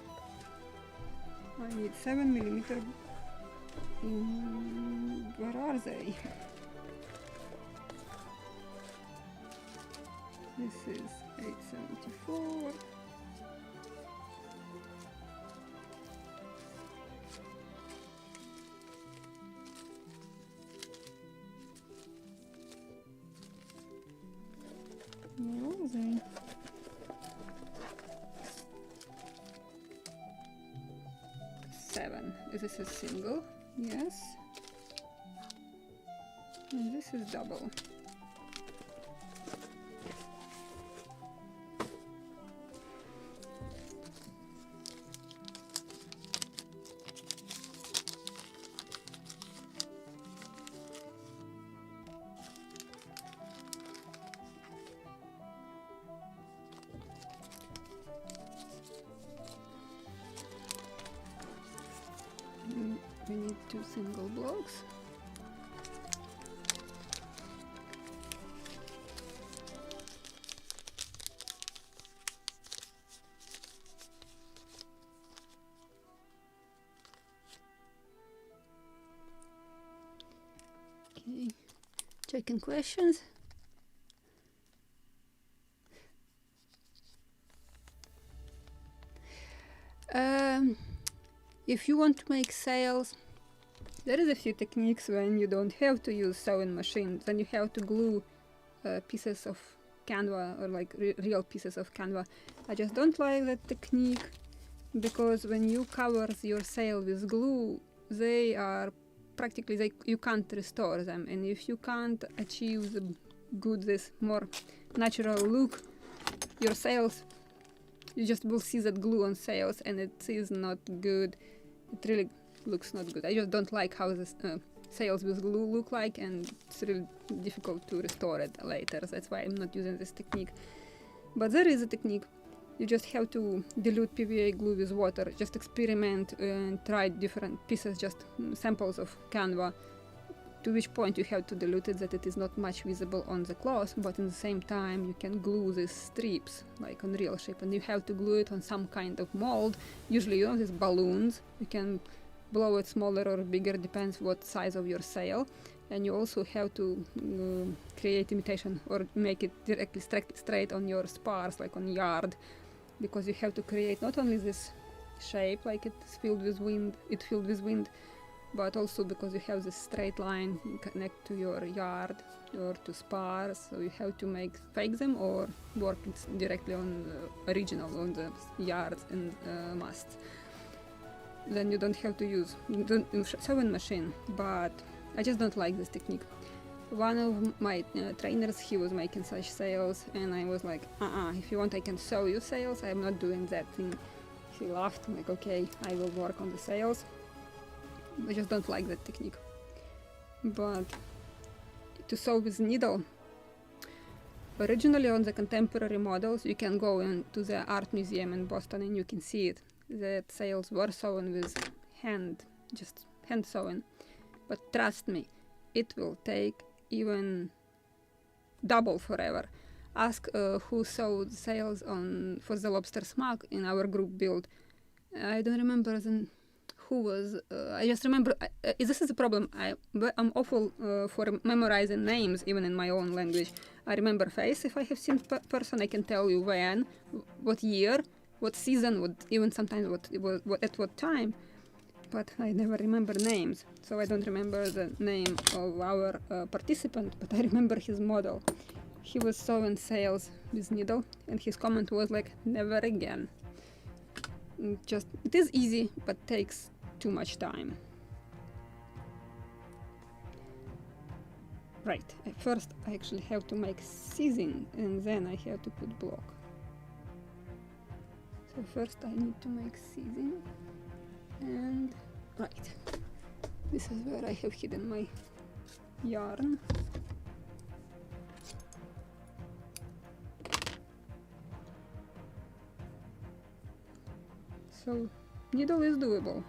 Speaker 1: I need 7mm. Where are they? This is 874. Where are they? This is single, yes, and this is double. We need 2 single blocks. Okay, checking questions. if you want to make sails, there is a few techniques when you don't have to use sewing machines. Then you have to glue pieces of canvas, or like real pieces of canvas. I just don't like that technique, because when you cover your sail with glue, they are practically, you can't restore them, and if you can't achieve the good, this more natural look, your sails, you just will see that glue on sails, and it is not good. It really looks not good. I just don't like how the sails with glue look like, and it's really difficult to restore it later. That's why I'm not using this technique. But there is a technique. You just have to dilute PVA glue with water. Just experiment and try different pieces, just samples of canvas, to which point you have to dilute it that it is not much visible on the cloth, but in the same time you can glue these strips like on real ship, and you have to glue it on some kind of mold. Usually, you know, these balloons, you can blow it smaller or bigger, depends what size of your sail. And you also have to create imitation or make it directly straight on your spars, like on yard, because you have to create not only this shape, like it's filled with wind, but also because you have this straight line you connect to your yard or to spars, so you have to fake them or work directly on the original, on the yards and masts. Then you don't have to use sewing machine, but I just don't like this technique. One of my trainers, he was making such sails, and I was like, if you want I can sew you sails, I'm not doing that thing. He laughed, I'm like, okay, I will work on the sails. I just don't like that technique. But to sew with needle, originally on the contemporary models, you can go into the art museum in Boston and you can see it. The sails were sewn with hand sewn. But trust me, it will take even double forever. Ask who sewed sails for the lobster smack in our group build. I don't remember who was. I just remember, this is a problem. I'm awful for memorizing names, even in my own language. I remember face. If I have seen person, I can tell you when, what year, what season, even sometimes at what time. But I never remember names, so I don't remember the name of our participant, but I remember his model. He was sewing sails with needle, and his comment was like, never again. It is easy, but takes too much time. Right, first I actually have to make seizing, and then I have to put block. So first I need to make seizing, and right, this is where I have hidden my yarn. So needle is doable,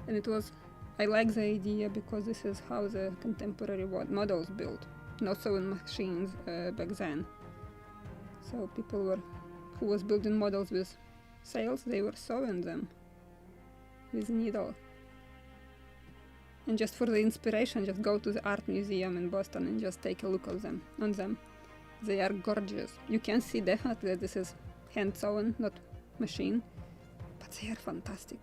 Speaker 1: and I like the idea because this is how the contemporary models built, not sewing machines back then. So people who was building models with sails, they were sewing them with needle. And just for the inspiration, just go to the art museum in Boston and just take a look on them. They are gorgeous. You can see definitely that this is hand sewn, not machine, but they are fantastic.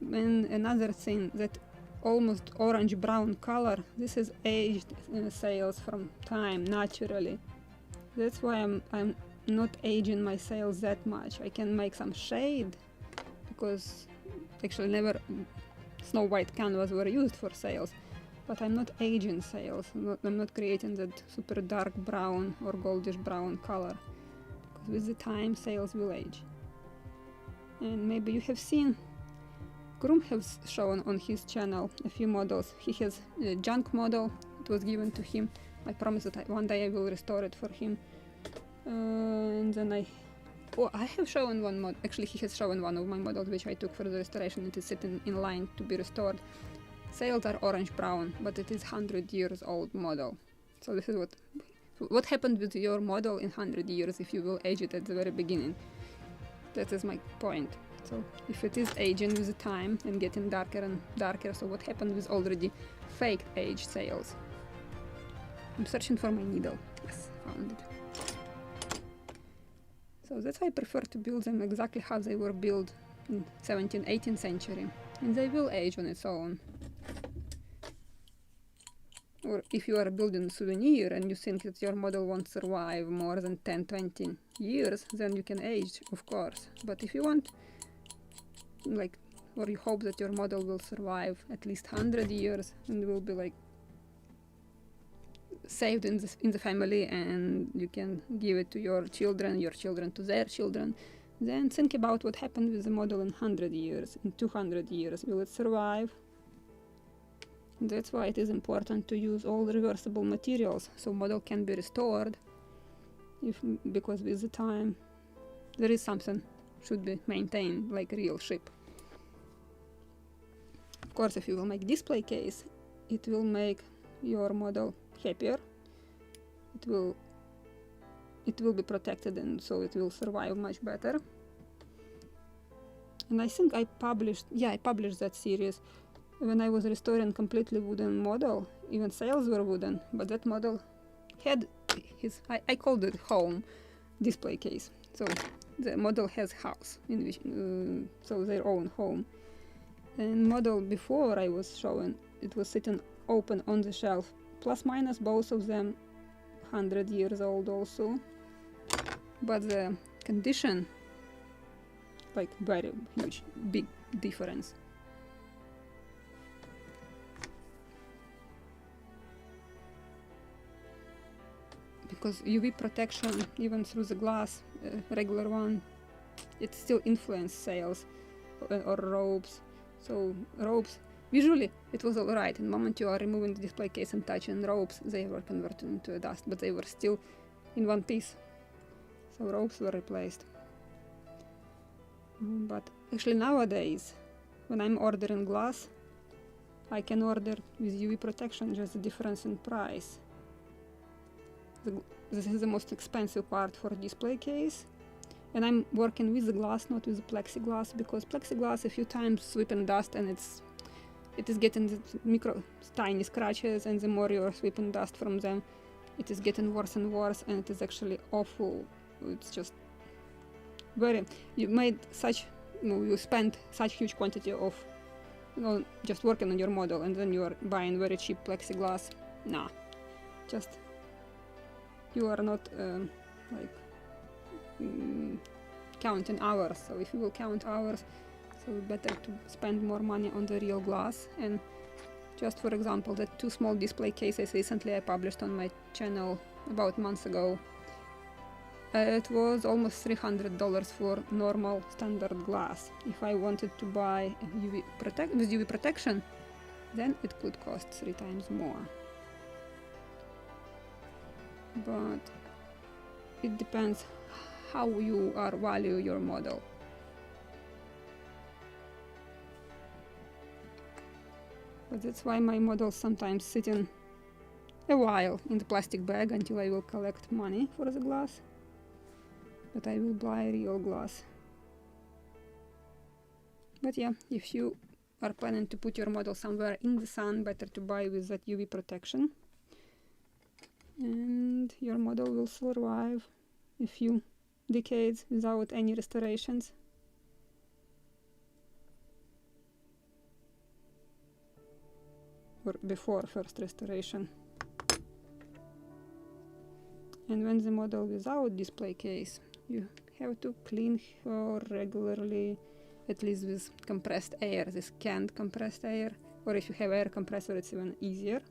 Speaker 1: And another thing, that almost orange brown color, this is aged sails from time naturally. That's why I'm not aging my sails that much. I can make some shade, because actually never snow white canvas were used for sails, but I'm not aging sails. I'm not creating that super dark brown or goldish brown color, because with the time sails will age. And maybe you have seen, Groom has shown on his channel a few models. He has a junk model, it was given to him. I promise that one day I will restore it for him. And then I have shown one mod. Actually, he has shown one of my models which I took for the restoration. It is sitting in line to be restored. Sails are orange brown, but it is 100 years old model. So this is what happened with your model in 100 years if you will age it at the very beginning. That is my point. So if it is aging with the time and getting darker and darker, so what happened with already faked aged sails? I'm searching for my needle. Yes, found it. So that's why I prefer to build them exactly how they were built in 17th, 18th century, and they will age on its own. Or if you are building a souvenir and you think that your model won't survive more than 10-20 years, then you can age, of course. But if you want, like, or you hope that your model will survive at least 100 years and will be like saved in the family, and you can give it to your children to their children, then think about what happened with the model in 100 years, in 200 years. Will it survive? That's why it is important to use all reversible materials, so model can be restored, because with the time there is something should be maintained like a real ship. Of course, if you will make display case, it will make your model happier. It will be protected, and so it will survive much better. And I think I published that series when I was restoring completely wooden model. Even sails were wooden, but that model had I called it home display case. So the model has house in which so their own home. And model before I was showing, it was sitting open on the shelf, plus minus both of them 100 years old also, but the condition, like, very huge, big difference. Because UV protection, even through the glass, regular one, it still influences sails or ropes. So ropes, visually it was alright. The moment you are removing the display case and touching ropes, they were converted into a dust, but they were still in one piece. So ropes were replaced. But actually nowadays, when I'm ordering glass, I can order with UV protection, just the difference in price. This is the most expensive part for display case. And I'm working with the glass, not with the plexiglass, because plexiglass a few times sweeping dust and it is getting the tiny scratches, and the more you're sweeping dust from them, it is getting worse and worse, and it is actually awful. It's just you spend such huge quantity of, just working on your model, and then you are buying very cheap plexiglass. Nah, just you are not counting hours. So if you will count hours, so better to spend more money on the real glass. And just for example, the 2 small display cases recently I published on my channel about months ago, it was almost $300 for normal standard glass. If I wanted to buy with UV protection, then it could cost 3 times more. But it depends how you value your model. But that's why my models sometimes sit in a while in the plastic bag until I will collect money for the glass. But I will buy real glass. But yeah, if you are planning to put your model somewhere in the sun, better to buy with that UV protection. And your model will survive a few decades without any restorations. Or before first restoration. And when the model without display case, you have to clean her regularly, at least with compressed air, this canned compressed air, or if you have air compressor, it's even easier.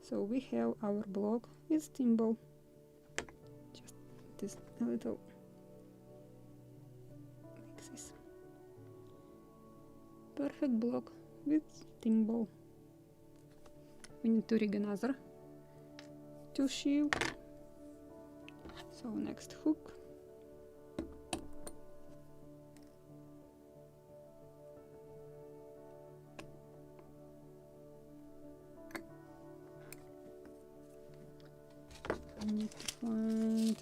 Speaker 1: So we have our block with thimble, just this a little like this. Perfect block with thimble. We need to rig another 2 sheave. So next hook. I need to find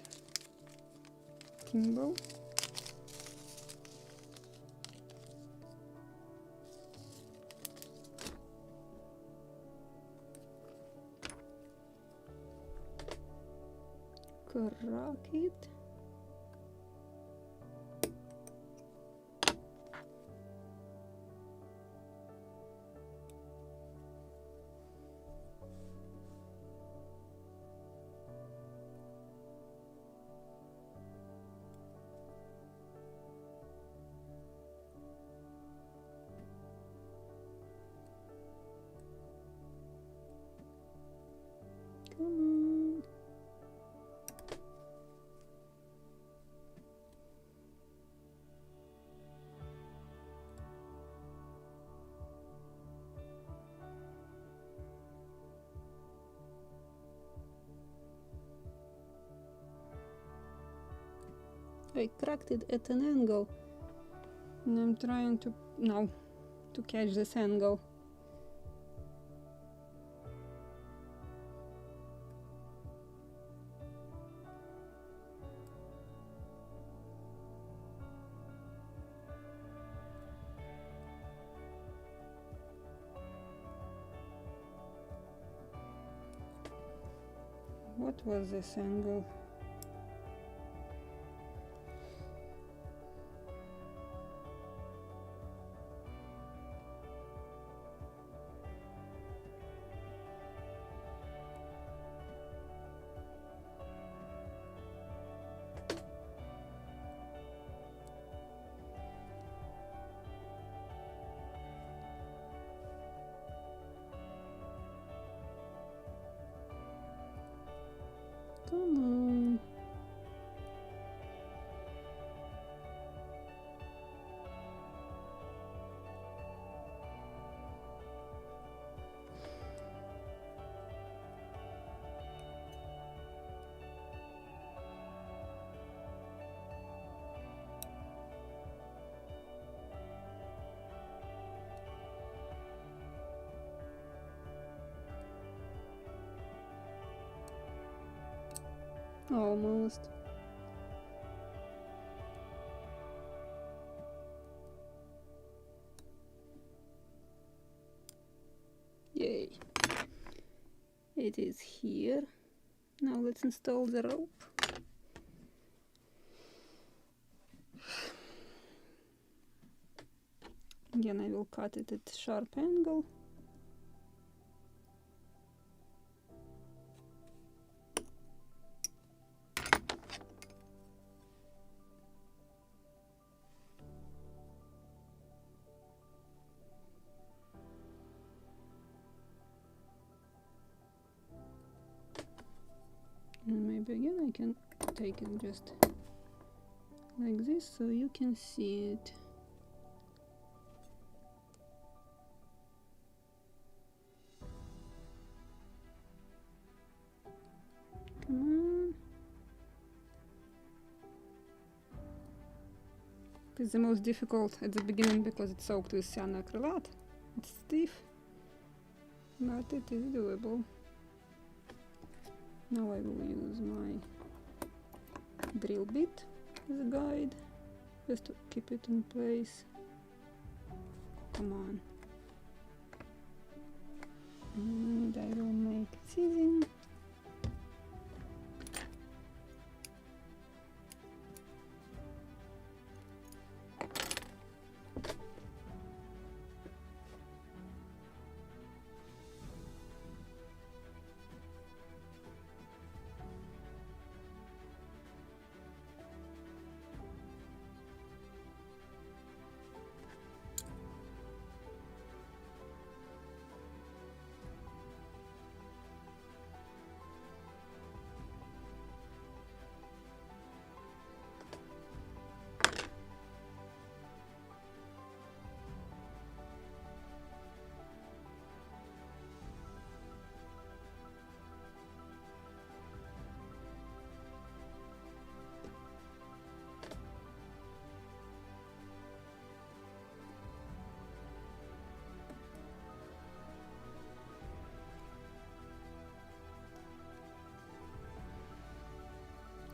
Speaker 1: thimble. Crack it. I cracked it at an angle, and I'm trying to now to catch this angle. What was this angle? Come on. Almost. Yay. It is here. Now let's install the rope. Again, I will cut it at sharp angle. And maybe again I can take it just like this so you can see it. Come on. It's the most difficult at the beginning because it's soaked with cyanoacrylate. It's stiff, but it is doable. Now I will use my drill bit as a guide, just to keep it in place. Come on. And I will make season.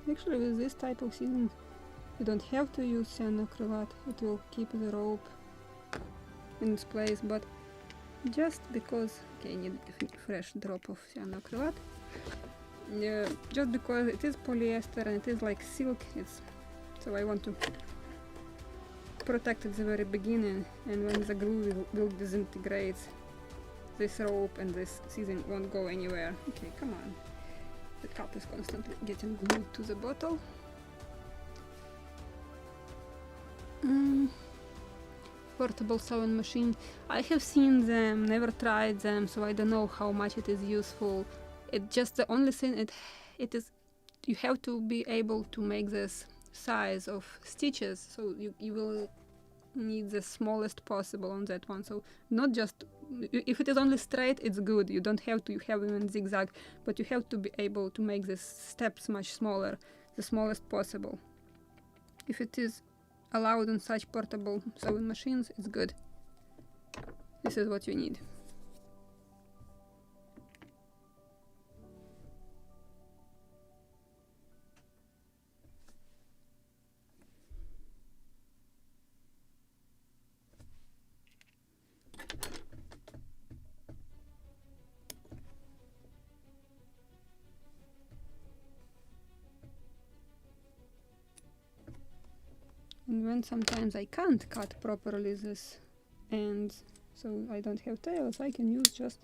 Speaker 1: Actually, with this type of season, you don't have to use cyanoacrylate. It will keep the rope in its place, but just because, okay, I need a fresh drop of cyanoacrylate. Just because it is polyester and it is like silk, so I want to protect at the very beginning, and when the glue will disintegrate, this rope and this season won't go anywhere. Okay, come on. The cup is constantly getting glued to the bottle. Portable sewing machine. I have seen them, never tried them, so I don't know how much it is useful. It just the only thing it is you have to be able to make this size of stitches, so you will need the smallest possible on that one. So not just if it is only straight, it's good. You don't have to have even zigzag, but you have to be able to make the steps much smaller, the smallest possible. if it is allowed on such portable sewing machines, it's good. This is what you need. And when sometimes I can't cut properly this ends, so I don't have tails, I can use just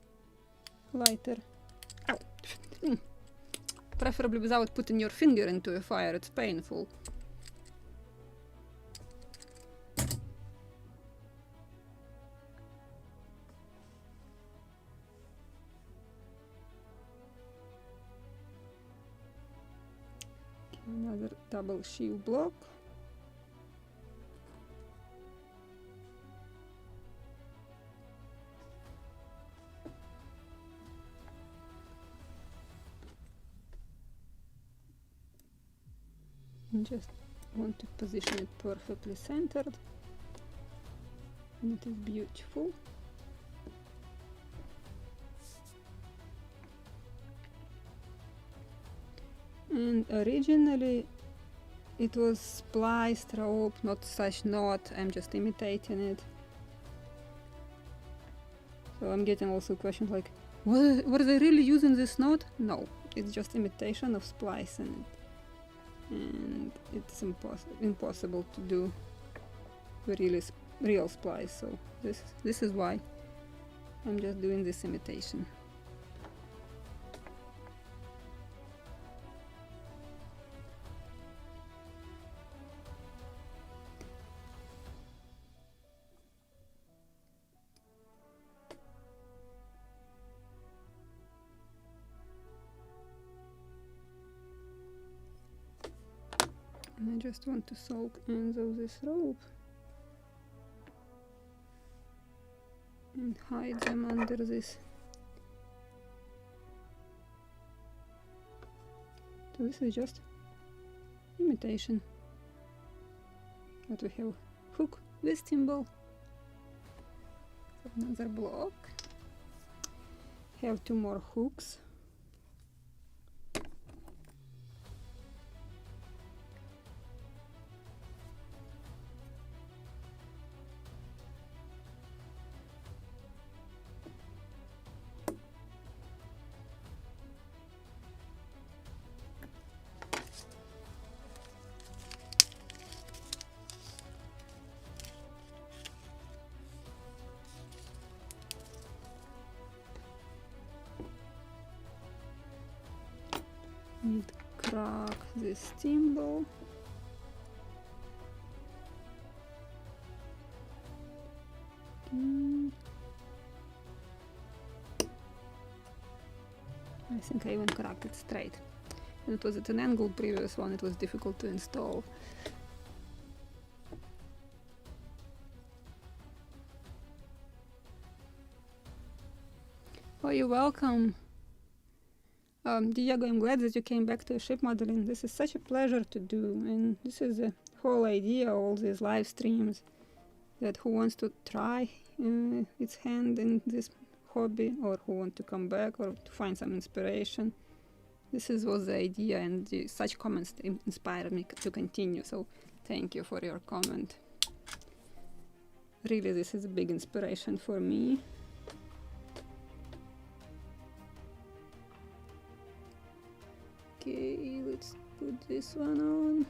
Speaker 1: lighter. Ow! Preferably without putting your finger into a fire, it's painful. Another double sheave block. And just want to position it perfectly centered, and it is beautiful. And originally it was spliced rope, not such knot. I'm just imitating it. So I'm getting also questions like, were they really using this knot? No, it's just imitation of splicing it. And it's impossible to do the real splice, so this is why I'm just doing this imitation. And I just want to soak ends of this rope and hide them under this. So this is just imitation. But we have hook with thimble. Another block. Have two more hooks. Need to crack this thimble. I think I even cracked it straight. And it was at an angle, previous one, it was difficult to install. Oh, you're welcome. Diego, I'm glad that you came back to ship modeling. This is such a pleasure to do, and this is the whole idea, all these live streams, that who wants to try its hand in this hobby, or who want to come back, or to find some inspiration. This was the idea, and such comments inspired me to continue, so thank you for your comment. Really, this is a big inspiration for me. Okay, let's put this one on.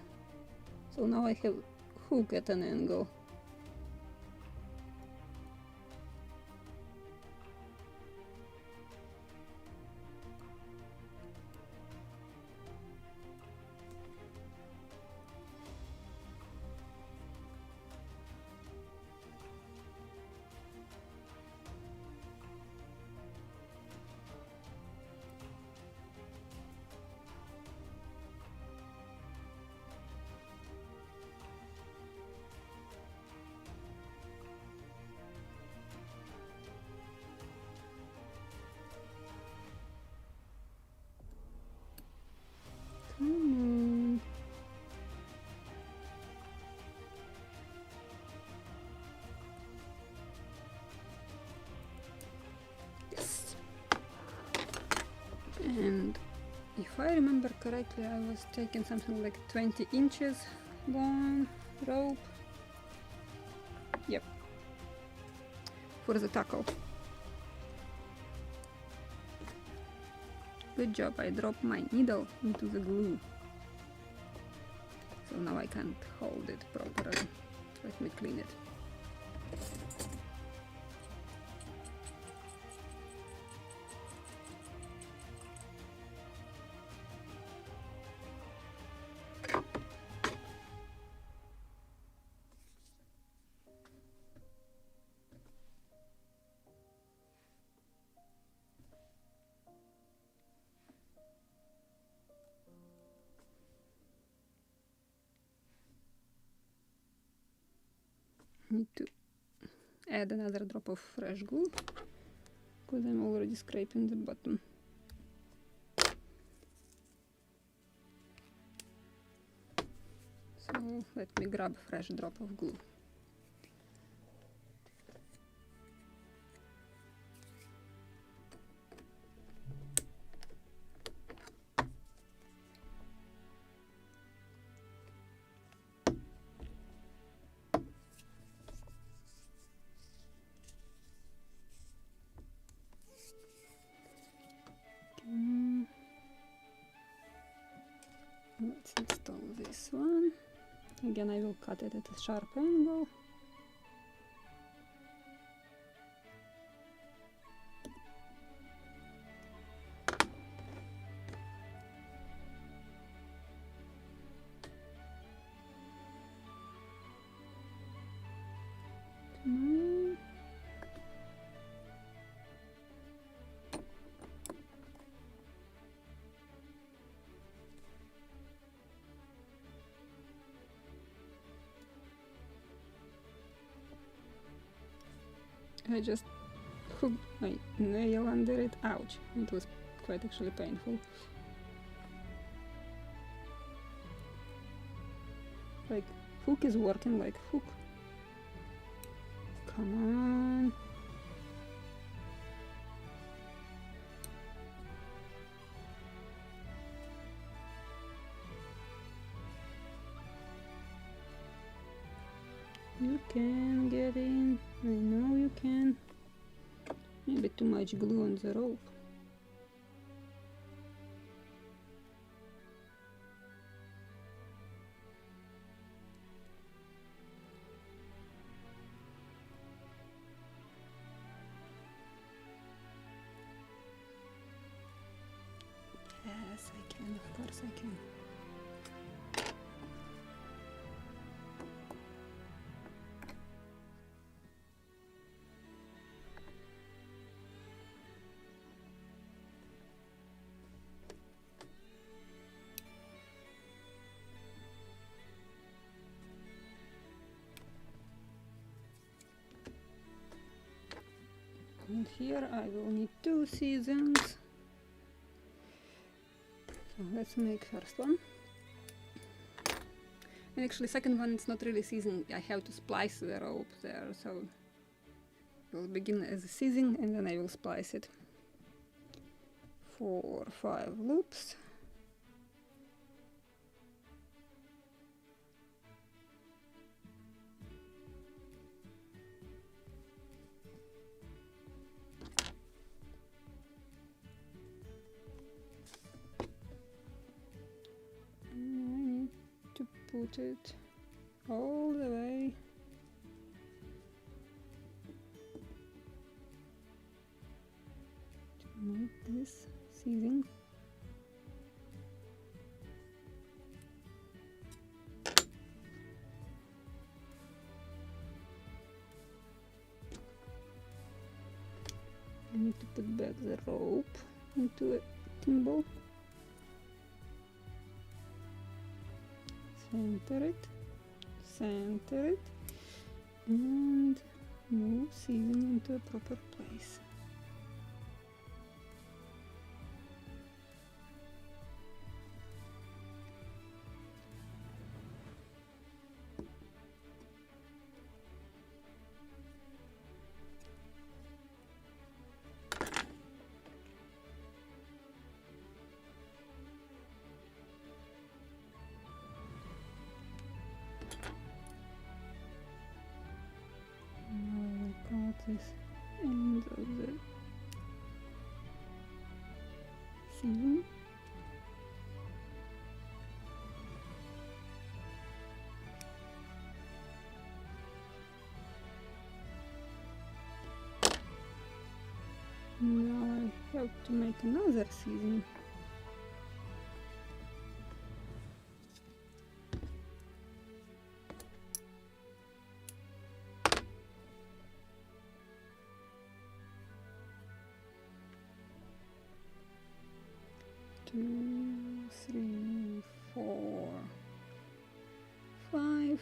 Speaker 1: So now I have hook at an angle. And if I remember correctly, I was taking something like 20 inches long rope. Yep, for the tackle. Good job, I dropped my needle into the glue. So now I can't hold it properly. Let me clean it. Need to add another drop of fresh glue because I'm already scraping the bottom. So let me grab a fresh drop of glue. Let's install this one. Again, I will cut it at a sharp angle. I just hooked my nail under it. Ouch! It was quite actually painful. Like, hook is working like hook. Come on. You can get in. I know you can. Maybe too much glue on the rope. Yes, I can. Of course I can. And here I will need 2 seasons. So let's make first one. And actually second one, it's not really season. I have to splice the rope there, so we'll begin as a season and then I will splice it. 4 or 5 loops. Put it all the way to make this season. I need to put back the rope into a thimble. Center it, and move season into a proper place. this end of the seam. Now I have to make another seam. Two, three, four, five.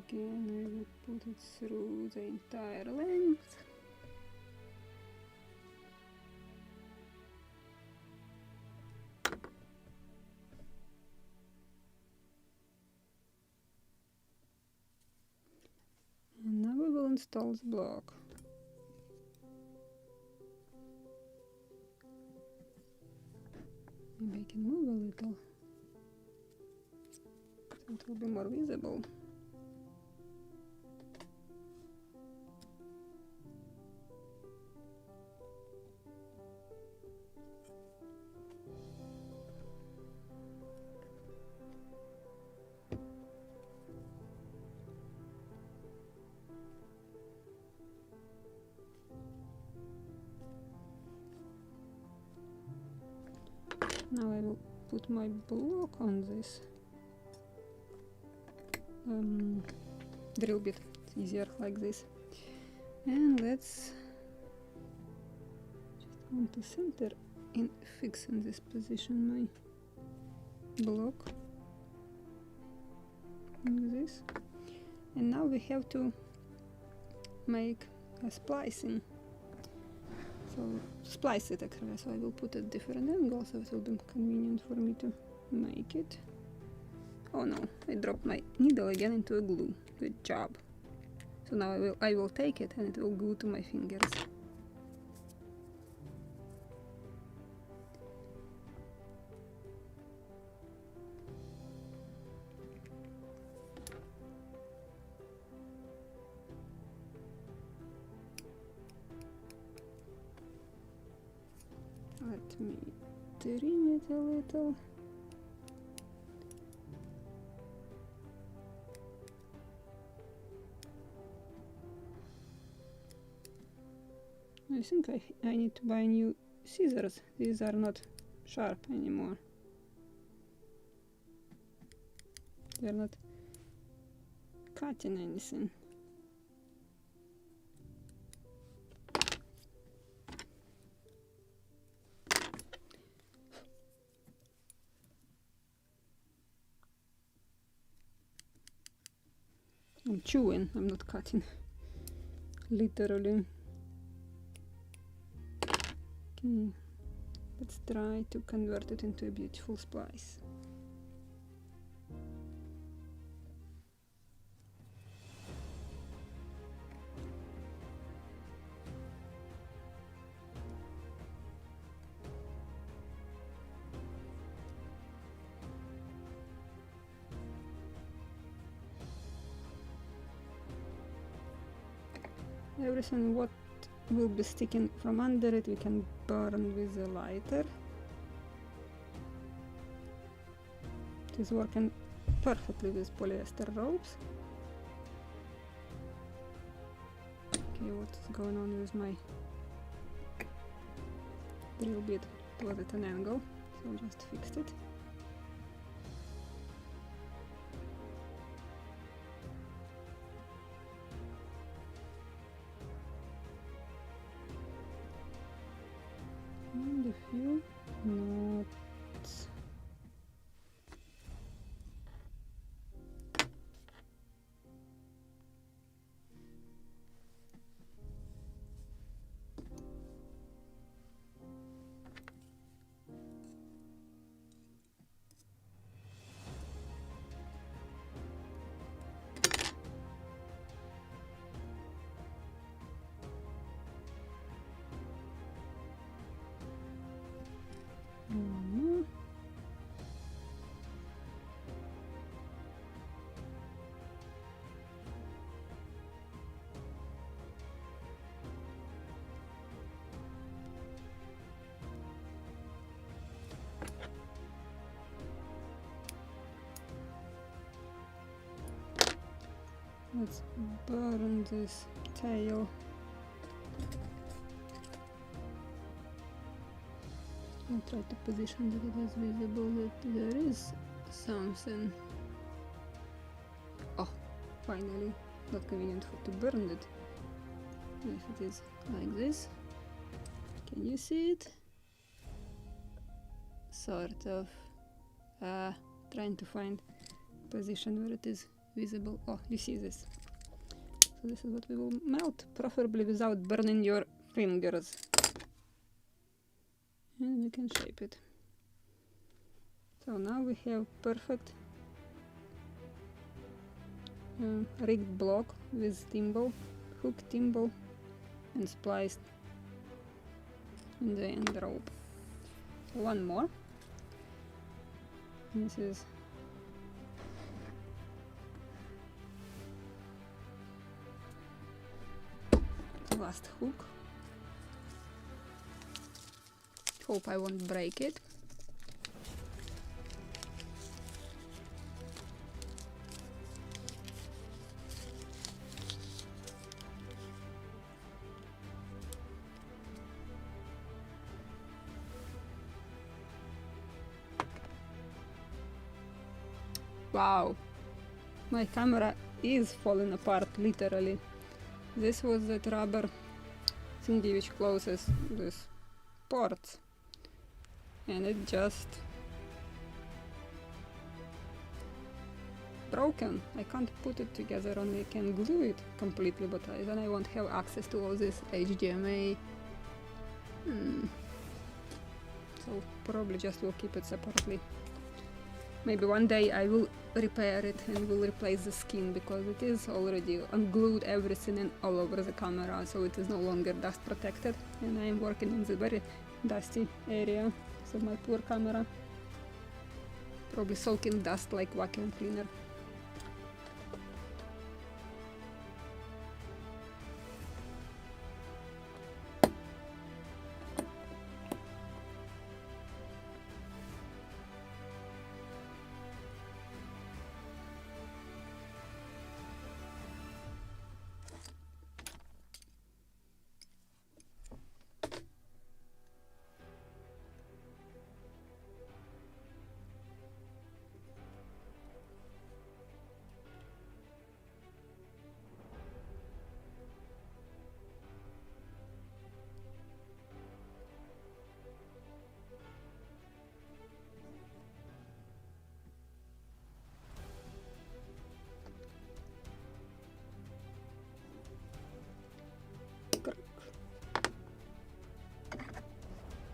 Speaker 1: Again, I will put it through the entire length. And now we will install the block. Maybe I can move a little, so it will be more visible. Now I will put my block on this drill bit. It's easier like this. And let's just want to center and fix in this position my block like this. And now we have to make a splicing. So splice it actually, so I will put a different angle so it will be convenient for me to make it. Oh no, I dropped my needle again into a glue. Good job. So now I will take it and it will glue to my fingers. Let me trim it a little. I think I need to buy new scissors. These are not sharp anymore. They're not cutting anything. I'm chewing, I'm not cutting. Literally. Okay, let's try to convert it into a beautiful splice. Everything what will be sticking from under it we can burn with a lighter. It is working perfectly with polyester ropes. Okay, what's going on with my drill bit? It was at an angle, so I just fixed it. And a few knots. Let's burn this tail. I'll try to position that it is visible that there is something. Oh, finally, not convenient to burn it. If it is like this, can you see it? Sort of. Trying to find position where it is visible. Oh, you see this. So this is what we will melt, preferably without burning your fingers. And we can shape it. So now we have perfect rigged block with thimble, hook thimble, and spliced in the end rope. So one more. This is the last hook. Hope I won't break it. Wow, my camera is falling apart, literally. This was that rubber thingy which closes this ports, and it just broken. I can't put it together, only can glue it completely, but then I won't have access to all this HDMI. So probably just will keep it separately. Maybe one day I will repair it and will replace the skin, because it is already unglued everything and all over the camera, so it is no longer dust protected, and I am working in the very dusty area of my poor camera, probably soaking dust like vacuum cleaner.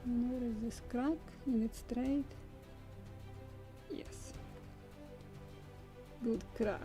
Speaker 1: And where is this crack? Is it straight? Yes. Good crack.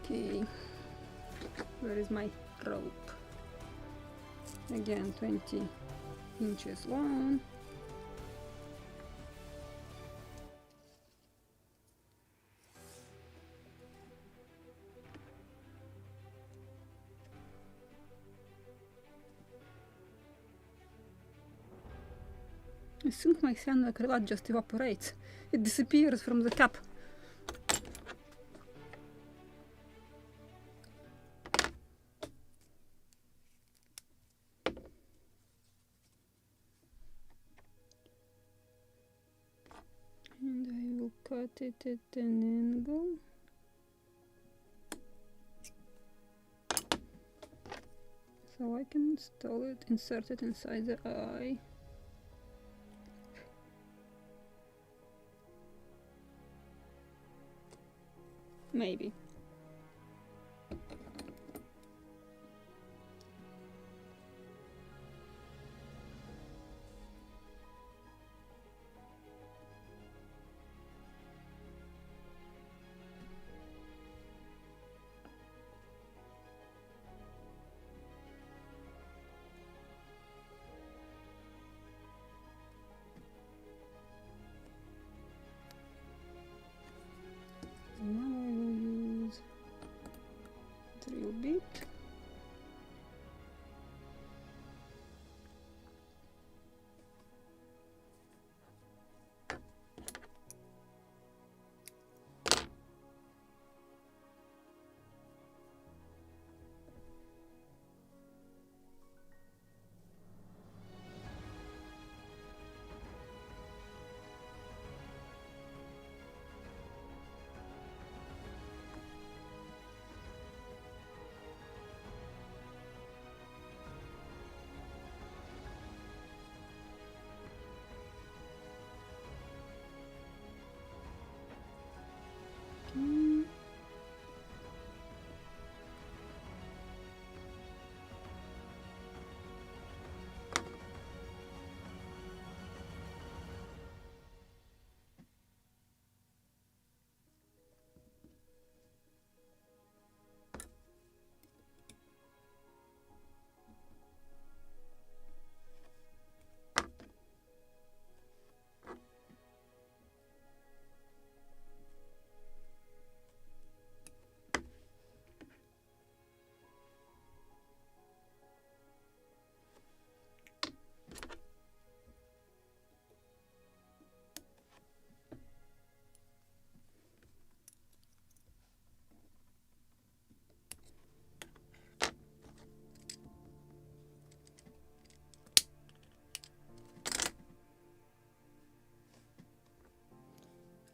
Speaker 1: Okay, where is my rope? Again, 20 inches long. I think my sand acrylic just evaporates. It disappears from the cup. And I will cut it at an angle. So I can install it, insert it inside the eye. maybe. Now I will use drill bit.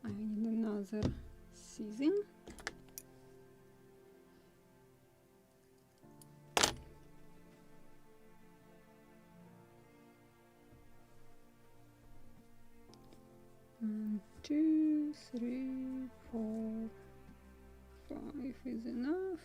Speaker 1: I need another season. One, 2, 3, 4, 5 is enough.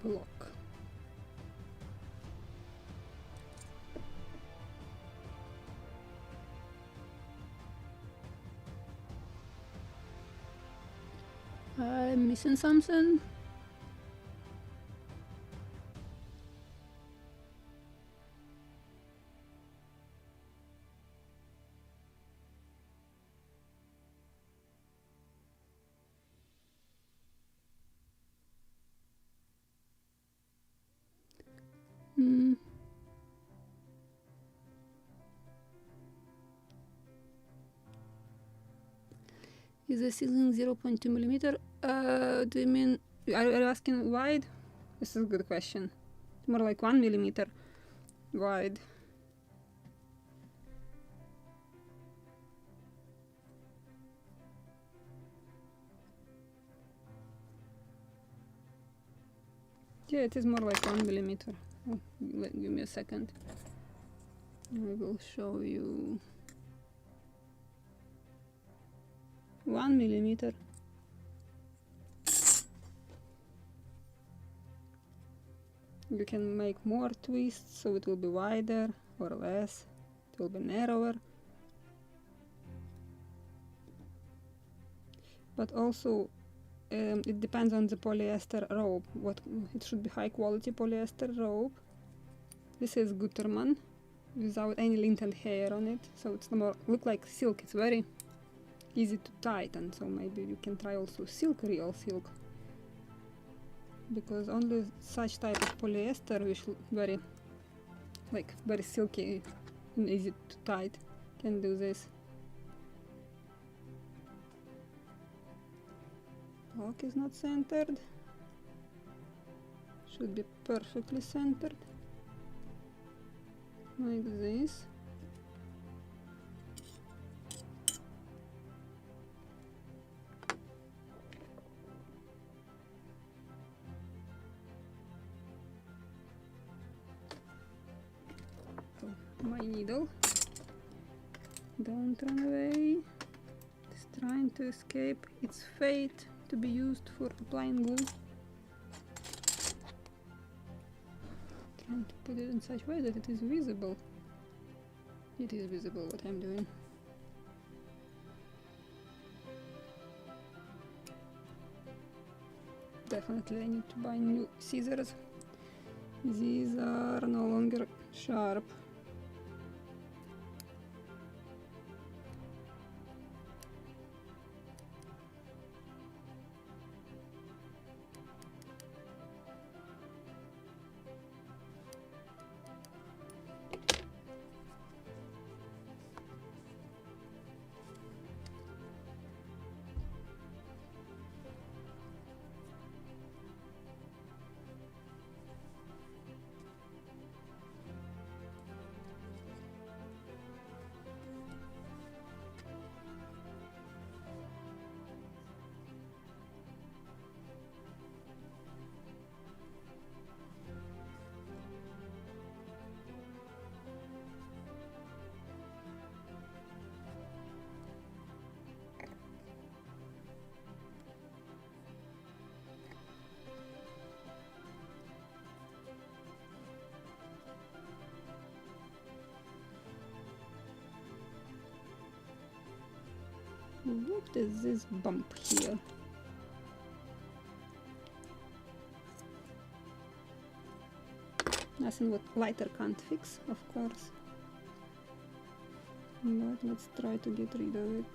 Speaker 1: Block. I'm missing something. Is the ceiling 0.2 millimeter? Do you mean, are you asking wide? This is a good question. It's more like 1 millimeter wide. Yeah, it is more like 1 millimeter. Oh, give me a second. I will show you. 1 millimeter. You can make more twists, so it will be wider or less. It will be narrower. But also, it depends on the polyester rope. It should be high quality polyester rope. This is Gutermann, without any lint and hair on it, so it's more look like silk. It's very easy to tighten, so maybe you can try also silk, real silk, because only such type of polyester which very silky and easy to tight can do this. Lock is not centered. Should be perfectly centered, like this. My needle, don't run away, it's trying to escape its fate to be used for applying glue. Trying to put it in such a way that it is visible. It is visible what I'm doing. Definitely I need to buy new scissors. These are no longer sharp. What is this bump here? Nothing what lighter can't fix, of course. But let's try to get rid of it.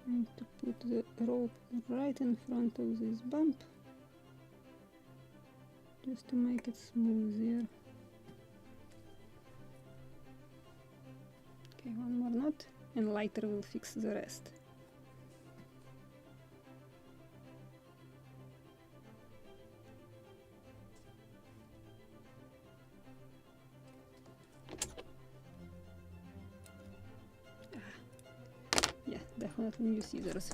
Speaker 1: And to put the rope right in front of this bump, just to make it smoother. Okay, one more knot, and lighter will fix the rest. Yeah, definitely new scissors.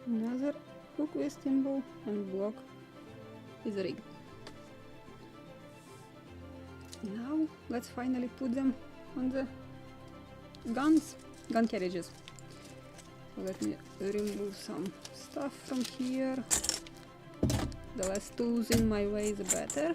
Speaker 1: Another hook with thimble and block is rigged. Now let's finally put them on the gun carriages. So let me remove some stuff from here. The less tools in my way, the better.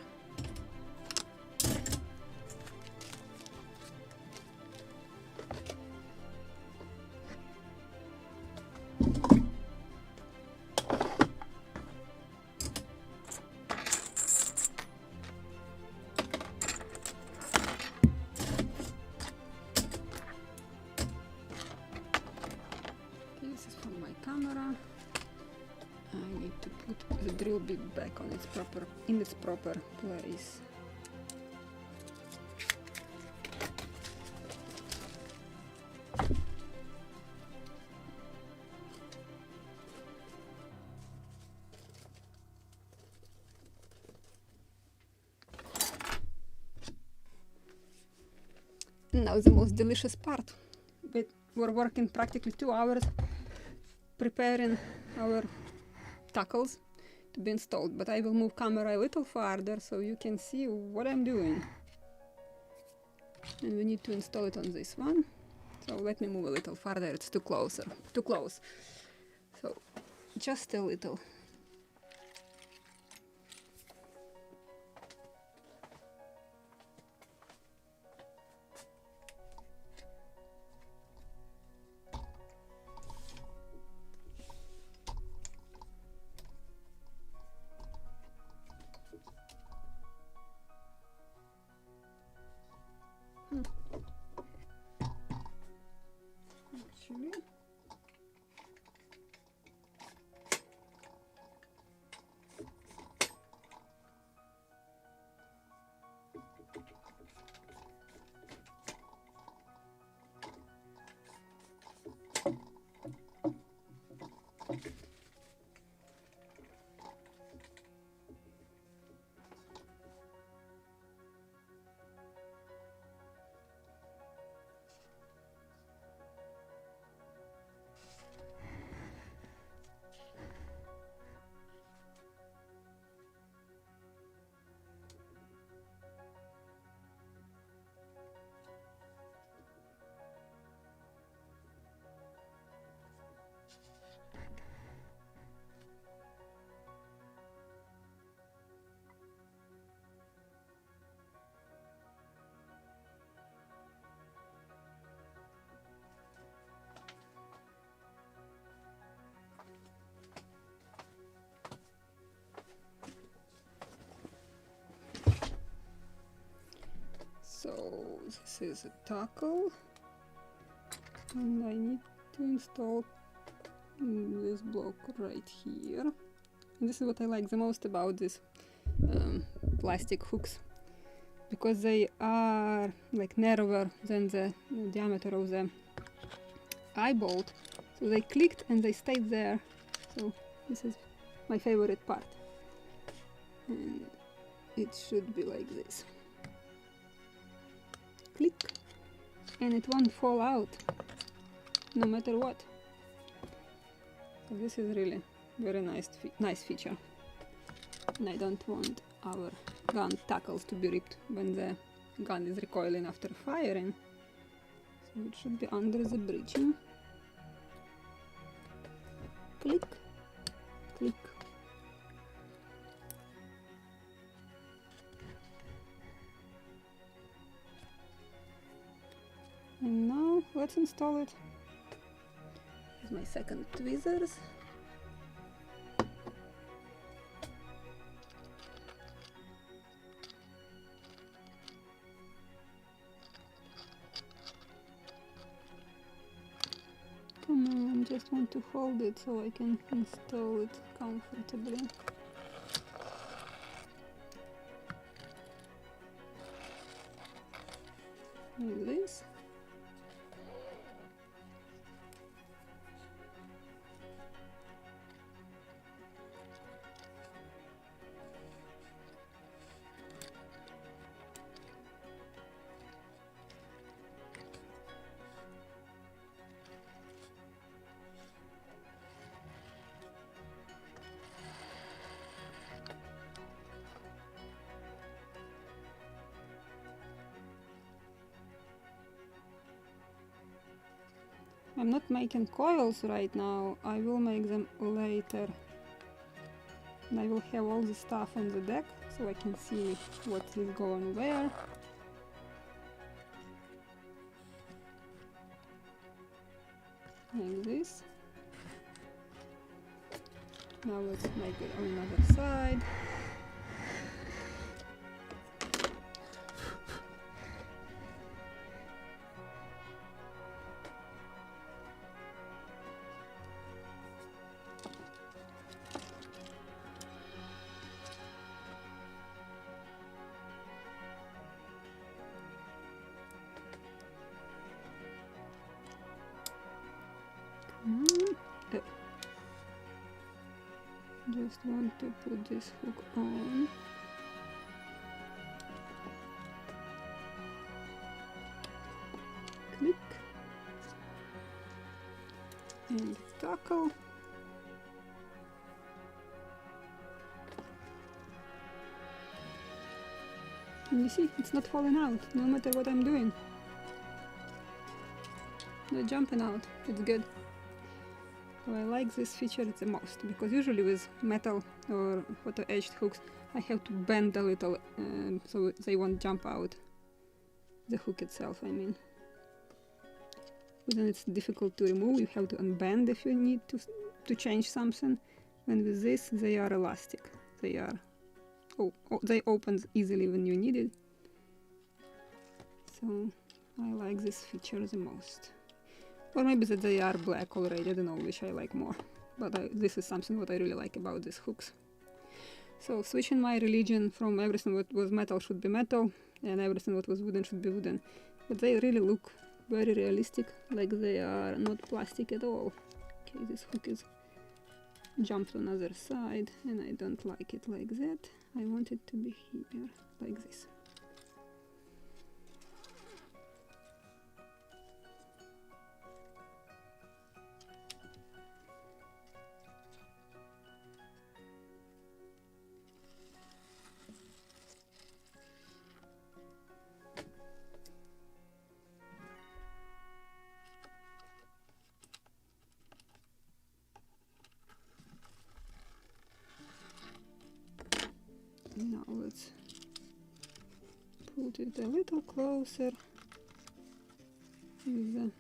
Speaker 1: Camera, I need to put the drill bit back on its proper place. Now the most delicious part. We're working practically 2 hours preparing our tackles to be installed, but I will move camera a little farther so you can see what I'm doing. And we need to install it on this one. So let me move a little farther, it's too close. So just a little. Actually, so this is a tackle, and I need to install this block right here. And this is what I like the most about these plastic hooks, because they are like narrower than the diameter of the eye bolt, so they clicked and they stayed there. So this is my favorite part, and it should be like this. Click, and it won't fall out no matter what. So this is really very nice feature, and I don't want our gun tackles to be ripped when the gun is recoiling after firing, so it should be under the breeching. Click, click. And now let's install it. Here's my second tweezers. Come on, just want to hold it so I can install it comfortably. Like this. I'm not making coils right now, I will make them later. And I will have all the stuff on the deck so I can see what is going where. Like this. Now let's make it on another side. Just want to put this hook on. Click. And tackle. And you see, it's not falling out, no matter what I'm doing. Not jumping out, it's good. So I like this feature the most, because usually with metal or photo-etched hooks I have to bend a little so they won't jump out. The hook itself, I mean. But then it's difficult to remove, you have to unbend if you need to change something. And with this, they are elastic. They are... they open easily when you need it. So I like this feature the most. Or maybe that they are black already, I don't know which I like more. But this is something what I really like about these hooks. So switching my religion from everything what was metal should be metal, and everything what was wooden should be wooden. But they really look very realistic, like they are not plastic at all. Okay, this hook is jumped on other side, and I don't like it like that. I want it to be here, like this. Now let's put it a little closer with the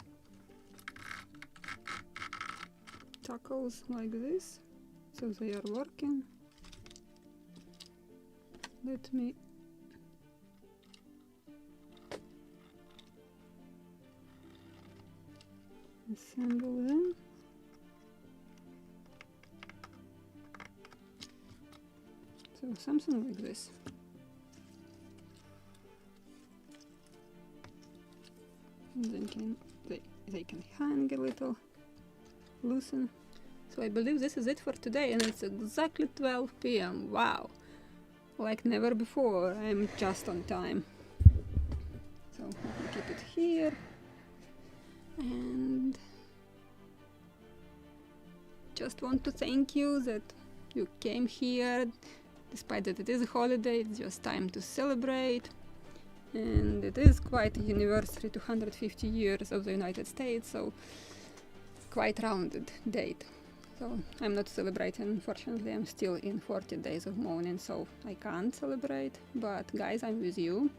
Speaker 1: tackles like this, so they are working. Let me assemble them. So something like this. And then they can hang a little, loosen. So I believe this is it for today, and it's exactly 12 p.m. Wow! Like never before, I'm just on time. So let me keep it here. And just want to thank you that you came here. Despite that it is a holiday, it's just time to celebrate. And it is quite a anniversary, 250 years of the United States, so quite rounded date. So I'm not celebrating, unfortunately. I'm still in 40 days of mourning, so I can't celebrate. But guys, I'm with you.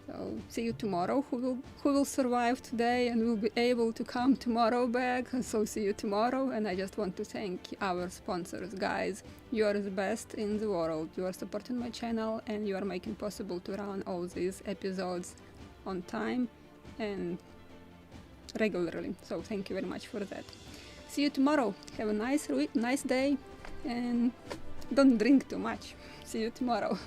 Speaker 1: So see you tomorrow. Who will survive today and will be able to come tomorrow back? So see you tomorrow. And I just want to thank our sponsors, guys. You are the best in the world. You are supporting my channel, and you are making possible to run all these episodes on time and regularly. So thank you very much for that. See you tomorrow. Have a nice week, nice day, and don't drink too much. See you tomorrow.